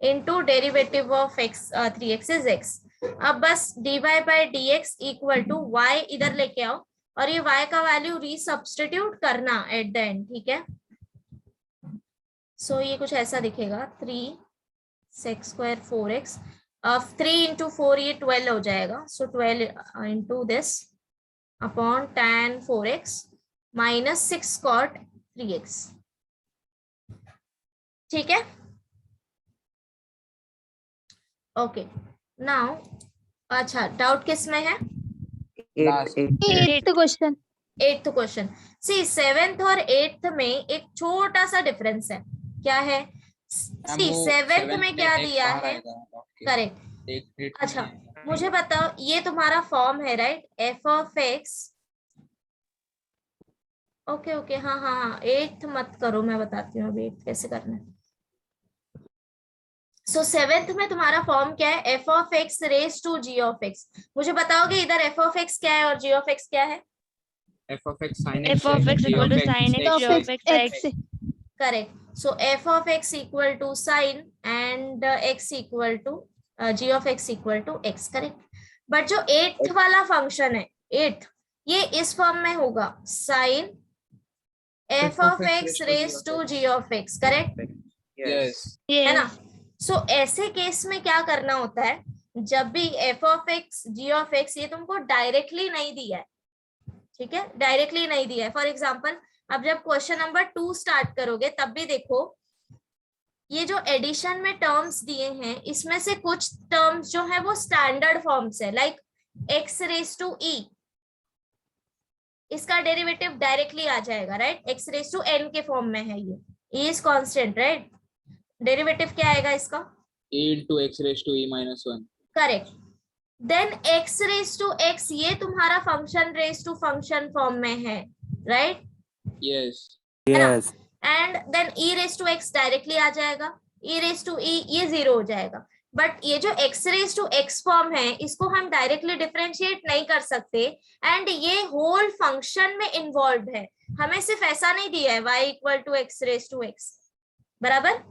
into derivative of x 3x is x. अब बस dy by dx equal to y इधर लेके आओ और ये y का वैल्यू रीसब्स्टिट्यूट करना एट द एंड. ठीक है, सो ये कुछ ऐसा दिखेगा 3 sec square 4x, अब 3 into 4 ये 12 हो जाएगा, सो 12 into this upon tan 4x minus 6 cot 3x। ठीक है, ओके नाउ अच्छा डाउट किस में है? 8th question. 8th question. सी 7th और 8th में एक छोटा सा डिफरेंस है, क्या है? सी 7th में क्या दिया है? करेक्ट। अच्छा मुझे बताओ, ये तुम्हारा फॉर्म है right, F of x. Okay okay हाँ हाँ हाँ, 8th मत करो, मैं बताती हूँ अभी 8th कैसे करना है। सो 7th में तुम्हारा फॉर्म क्या है? F of x raise to g of x. मुझे बताओगे इधर एफ ऑफ एक्स क्या है और जी ऑफ एक्स क्या है? f of x sin f of x equal to sin x g of x। Correct. So f of x equal to sine and x equal to g of x equal to x, correct. But जो 8th वाला फंक्शन है 8th, ये इस फॉर्म में होगा, sine f of x raise to g of x, correct है ना? सो ऐसे केस में क्या करना होता है, जब भी f of x g of x ये तुमको डायरेक्टली नहीं दिया है, ठीक है, डायरेक्टली नहीं दिया है। फॉर एग्जाम्पल अब जब क्वेश्चन नंबर 2 स्टार्ट करोगे तब भी देखो, ये जो एडिशन में टर्म्स दिए हैं इसमें से कुछ टर्म्स जो है वो स्टैंडर्ड फॉर्म्स है, like x raise to e, इसका डेरिवेटिव डायरेक्टली आ जाएगा right, x raise to n के फॉर्म में है, ये e is constant right, derivative क्या आएगा इसका? e into x raised to e minus 1। Correct. Then x raise to x ये तुम्हारा function raise to function form में है right? Yes yes. And then e raise to x directly आ जाएगा, e रेज टू e ये 0 हो जाएगा। बट ये जो x raise to x form है इसको हम डायरेक्टली डिफरेंशिएट नहीं कर सकते, एंड ये होल फंक्शन में इन्वॉल्व है, हमें सिर्फ ऐसा नहीं दिया है y equal to x raise to x, बराबर?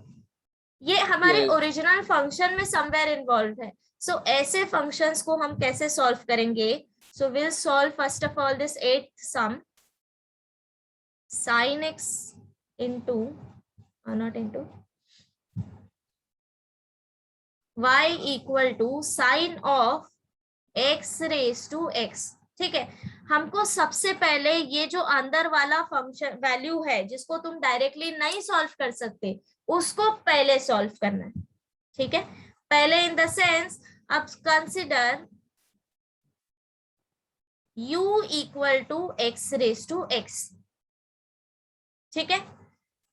ये हमारे ओरिजिनल फंक्शन में समवेयर इन्वॉल्व है। सो ऐसे फंक्शंस को हम कैसे सॉल्व करेंगे? So will solve first of all this 8th sum, sin x into not into y equal to sin of x raised to x। ठीक है, हमको सबसे पहले ये जो अंदर वाला फंक्शन वैल्यू है जिसको तुम डायरेक्टली नहीं सॉल्व कर सकते उसको पहले सॉल्व करना है, ठीक है? पहले इन द सेंस, अब consider u equal to x raise to x, ठीक है?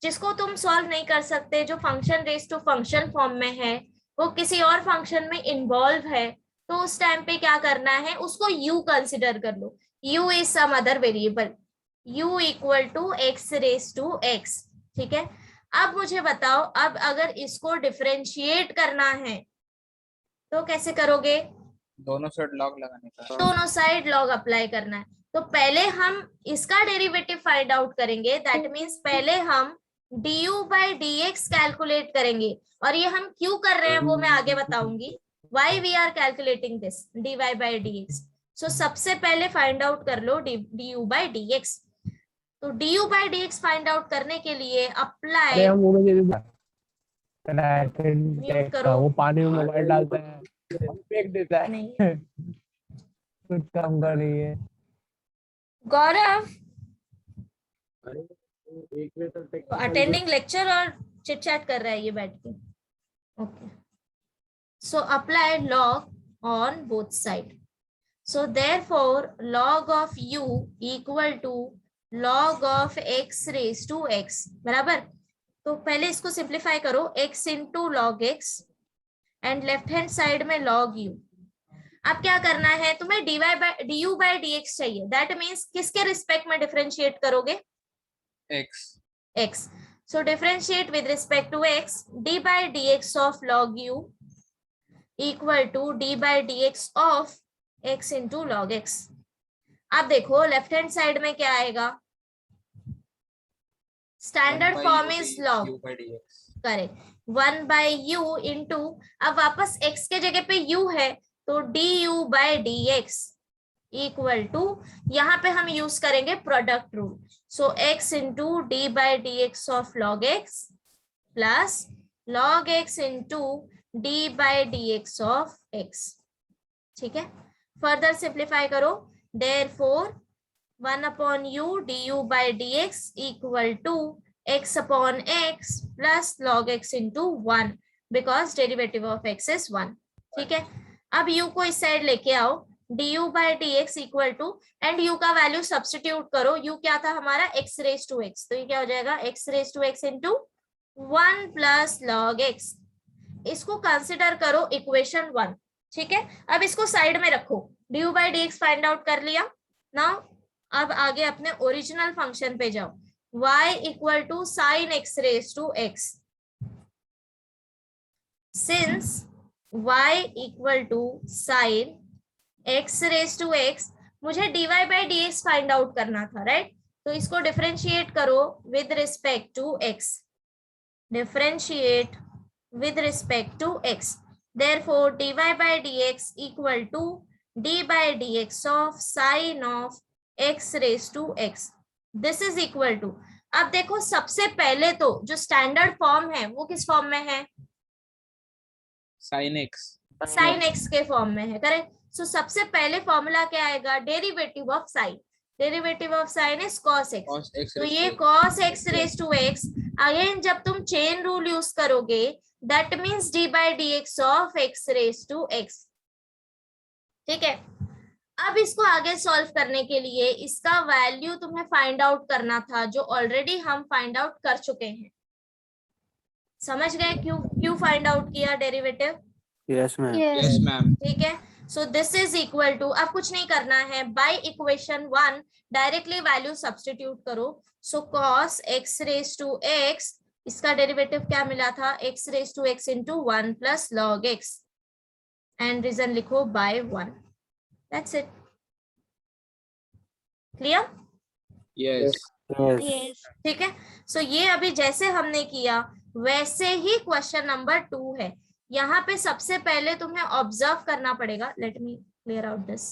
जिसको तुम सॉल्व नहीं कर सकते, जो function raise to function form में है, वो किसी और फंक्शन में इन्वॉल्व है, तो उस टाइम पे क्या करना है, उसको u कंसिडर कर लो, u is some other variable, u equal to x raise to x, ठीक है? अब मुझे बताओ, अब अगर इसको डिफरेंशिएट करना है तो कैसे करोगे? दोनों साइड लॉग लगाने का, दोनों साइड लॉग अप्लाई करना है। तो पहले हम इसका डेरिवेटिव फाइंड आउट करेंगे, दैट मीन्स पहले हम du by dx कैलकुलेट करेंगे, और ये हम क्यों कर रहे हैं वो मैं आगे बताऊंगी, why we are calculating this dy by dx। सो सबसे पहले फाइंड आउट कर लो du by dx। तो du by dx find out करने के लिए अप्लाई, म्यूट करो, वो पानी में मोबाइल डालता है फेंक देता है, नहीं कुछ काम कर रही है। गौरव अटेंडिंग लेक्चर और चिट चैट कर रहा है ये बैठ के, okay. So apply log on both side, so therefore log of u equal to log of x raise to x, बराबर? तो पहले इसको सिंप्लीफाई करो, x into log x and left hand side में log u। अब क्या करना है तुम्हें, du by dx चाहिए, दैट मीन्स किसके रिस्पेक्ट में डिफरेंशिएट करोगे? x। So differentiate with respect to x, d by dx of log u equal to d by dx of x into log x। अब देखो लेफ्ट हैंड साइड में क्या आएगा, standard form is log, correct, 1 by u into, अब वापस x के जगह पे u है तो du by dx equal to, यहाँ पे हम यूज करेंगे product rule, so x into d by dx of log x plus log x into d by dx of x. ठीक है, फर्दर सिंप्लीफाई करो, therefore 1 upon u du by dx equal to x upon x plus log x into 1 because derivative of x is 1. ठीक है, अब u को इस साइड लेके आओ, du by dx equal to, and u का वैल्यू सब्स्टिट्यूट करो, u क्या था हमारा x रेज टू x, तो ये क्या हो जाएगा x raise to x into 1 plus log x. इसको कंसिडर करो इक्वेशन 1. ठीक है, अब इसको साइड में रखो, du by dx find out कर लिया. नाउ अब आगे अपने ओरिजिनल फंक्शन पे जाओ, y equal to sine x raise to x. Since y equal to sine x raise to x, मुझे dy by dx find out करना था, राइट? तो इसको डिफरेंशिएट करो with respect to x, differentiate with respect to x. Therefore, dy by dx equal to d by dx of sin of x raised to x. This is equal to. अब देखो, सबसे पहले तो जो स्टैंडर्ड फॉर्म है वो किस फॉर्म में है? sin x. sin x के फॉर्म में है, करेक्ट? सो सबसे पहले फॉर्मूला क्या आएगा? Derivative of sign. Derivative of sign is cos x. Cos x तो raised ये to cos x raise to x, again जब तुम चेन रूल यूज करोगे, that means d by dx of x raise to x. ठीक है, अब इसको आगे सॉल्व करने के लिए इसका वैल्यू तुम्हें फाइंड आउट करना था, जो ऑलरेडी हम फाइंड आउट कर चुके हैं. समझ गए क्यों फाइंड आउट किया derivative? Yes ma'am. yes ma'am. ठीक है, so this is equal to, अब कुछ नहीं करना है, by equation 1 directly value substitute करो. So cos x raise to x, इसका डेरिवेटिव क्या मिला था? x raise to x into 1 plus log x, and reason लिखो by 1. That's it. Clear? yes Yes. ठीक है, सो ये अभी जैसे हमने किया वैसे ही क्वेश्चन नंबर 2 है. यहाँ पे सबसे पहले तुम्हें ऑब्जर्व करना पड़ेगा. Let me clear out this.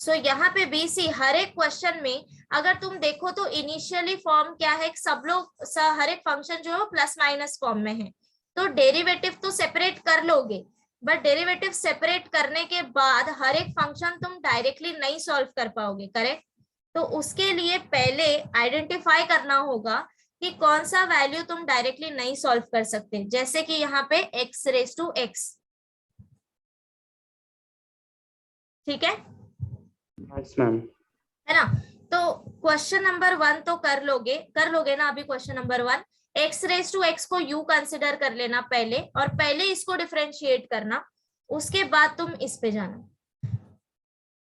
So यहाँ पे BC हर एक क्वेश्चन में अगर तुम देखो तो इनिशियली फॉर्म क्या है, सब लोग हर एक फंक्शन जो है प्लस माइनस फॉर्म में है, तो डेरिवेटिव तो सेपरेट कर लोगे, बट डेरिवेटिव सेपरेट करने के बाद हर एक फंक्शन तुम डायरेक्टली नहीं सॉल्व कर पाओगे, करेक्ट? तो उसके लिए पहले आइडेंटिफाई करना होगा कि कौन सा वैल्यू तुम डायरेक्टली नहीं सॉल्व कर सकते, जैसे कि यहाँ पे x रेज टू x. ठीक है, यस मैम. है ना? तो क्वेश्चन नंबर 1 तो कर लोगे ना अभी. Question number 1, x raise to x को u कंसिडर कर लेना पहले, और पहले इसको डिफरेंशिएट करना, उसके बाद तुम इस पे जाना.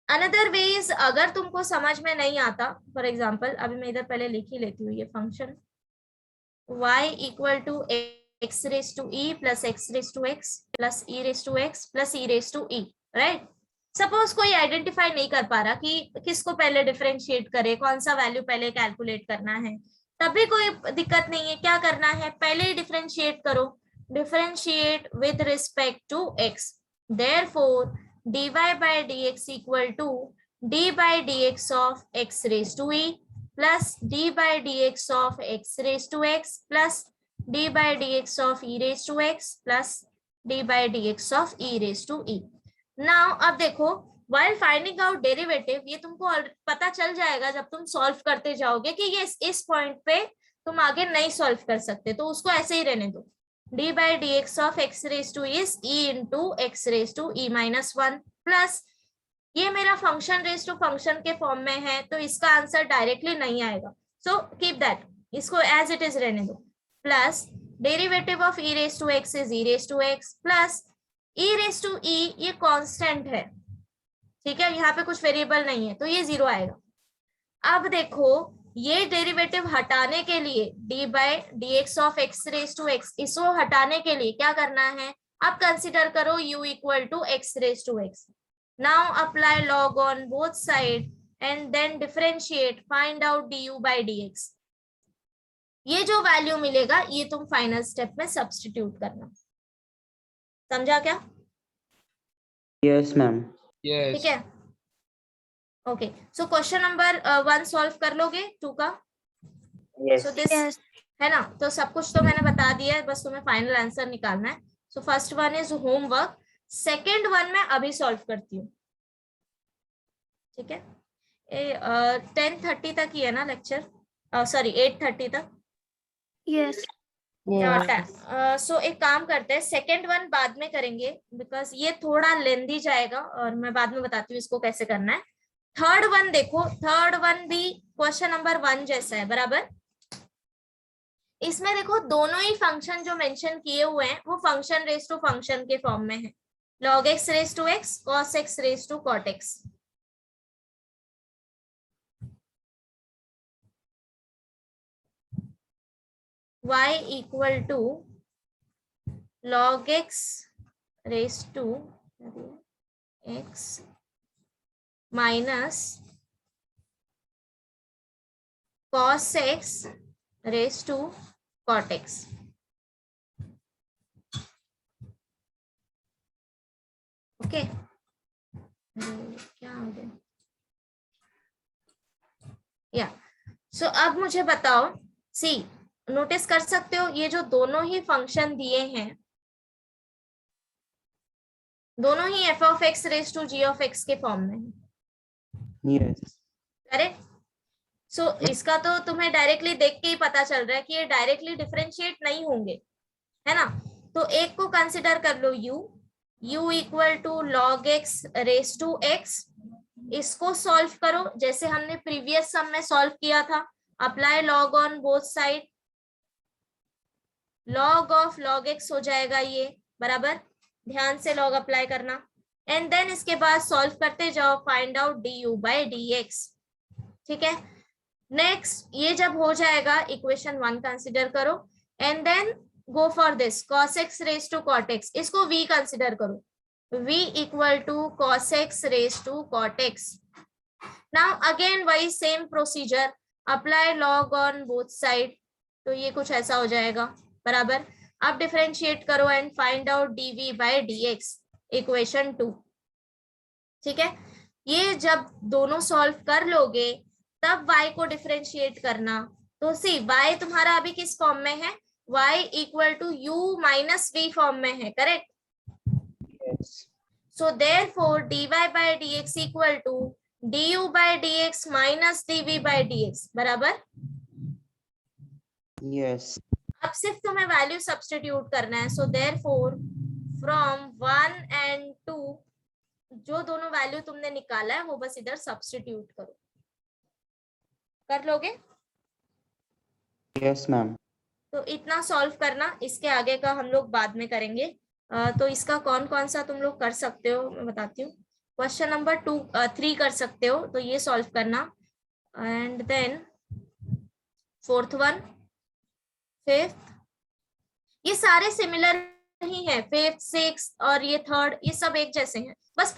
अनदर वे इज, अगर तुमको समझ में नहीं आता, फॉर एग्जाम्पल अभी मैं इधर पहले लिख ही लेती हूँ ये function, y equal to x raise to e plus x raise to x plus e raise to x plus e raise to e, right? Suppose कोई आइडेंटिफाई नहीं कर पा रहा कि किसको पहले डिफरेंशिएट करे, कौन सा वैल्यू पहले कैलकुलेट करना है, तभी कोई दिक्कत नहीं है. क्या करना है? पहले ही डिफरेंशिएट करो, differentiate with respect to x. Therefore dy by dx equal to d by dx of x raised to e plus d by dx of x raised to x plus d by dx of e raised to x plus d by dx of e raised to e. Now अब देखो, while finding out derivative, ये तुमको पता चल जाएगा जब तुम सॉल्व करते जाओगे कि ये इस पॉइंट पे तुम आगे नहीं सॉल्व कर सकते, तो उसको ऐसे ही रहने दो. d by dx of x raised to is e into x raised to e minus 1 plus ये मेरा फंक्शन रेज टू फंक्शन के फॉर्म में है, तो इसका आंसर डायरेक्टली नहीं आएगा. सो कीप दैट, इसको एज इट इज रहने दो. Plus derivative of e raise to x is e raise to x plus e raise to e, ये कांस्टेंट है. ठीक है, यहाँ पे कुछ वेरिएबल नहीं है, तो ये 0 आएगा. अब देखो, ये डेरिवेटिव हटाने के लिए d by dx of x raised to x, इसको हटाने के लिए क्या करना है? अब कंसिडर करो u equal to x raised to x. Now apply log on both side and then differentiate, find out du by dx. ये जो वैल्यू मिलेगा ये तुम फाइनल स्टेप में सब्स्टिट्यूट करना. समझा क्या? Yes ma'am. yes ठीक है, okay. So question number 1 solve कर लोगे 2 का? Yes. सो दिस है ना, तो सब कुछ तो मैंने बता दिया है, बस तुम्हें फाइनल आंसर निकालना है. So first one is homework, second one मैं अभी सॉल्व करती हूँ. ठीक है, 10:30 तक ही है ना लेक्चर, सॉरी 8:30 तक. Yes. सो एक काम करते हैं, सेकेंड वन बाद में करेंगे बिकॉज ये थोड़ा लेंदी जाएगा और मैं बाद में बताती हूँ इसको कैसे करना है. थर्ड वन देखो, थर्ड वन भी क्वेश्चन नंबर 1 जैसा है बराबर. इसमें देखो दोनों ही फंक्शन जो मेंशन किए हुए हैं वो फंक्शन रेज टू फंक्शन के फॉर्म में है. log x raise to x, cos x raise to cot x. y equal to log x raise to x minus cos x raise to cot x. Okay, क्या हो गया या. सो अब मुझे बताओ, सी नोटिस कर सकते हो ये जो दोनों ही फंक्शन दिए हैं, दोनों ही f of x raise to g of x के फॉर्म में है. Yes. करेक्ट. सो इसका तो तुम्हें डायरेक्टली देख के ही पता चल रहा है कि ये डायरेक्टली डिफरेंशिएट नहीं होंगे, है ना. तो एक को कंसिडर कर लो u equal to log x raise to x. इसको सॉल्व करो जैसे हमने प्रीवियस सम में सॉल्व किया था. Apply log on both side, log of log x हो जाएगा ये बराबर. ध्यान से log अप्लाई करना एंड देन इसके बाद सॉल्व करते जाओ, find out du by dx. ठीक है. नेक्स्ट ये जब हो जाएगा इक्वेशन 1 कंसिडर करो and then go for this cos x raise to cot x. इसको v कंसिडर करो, v equal to cos x raise to cot x. Now again वही same procedure, apply log on both side. तो ये कुछ ऐसा हो जाएगा बराबर. अब डिफरेंशिएट करो and find out dv by dx, equation 2. ठीक है. ये जब दोनों सॉल्व कर लोगे तब y को डिफरेंशिएट करना. तो सी y तुम्हारा अभी किस फॉर्म में है, y equal to u minus v form में है. Correct. So therefore dy by dx equal to du by dx minus dv by dx बराबर. Yes. अब सिर्फ तुम्हें वैल्यू सब्स्टिट्यूट करना है. सो देयरफॉर फ्रॉम 1 एंड 2 जो दोनों वैल्यू तुमने निकाला है वो बस इधर सब्स्टिट्यूट करो. कर लोगे? Yes, ma'am. तो इतना सॉल्व करना, इसके आगे का हम लोग बाद में करेंगे. तो इसका कौन कौन सा तुम लोग कर सकते हो मैं बताती हूँ. क्वेश्चन नंबर 3 कर सकते हो, तो ये सॉल्व करना and then fourth one, fifth, ये सारे सिमिलर ही हैं. फिफ्थ, सिक्स्थ और ये थर्ड, ये सब एक जैसे हैं. बस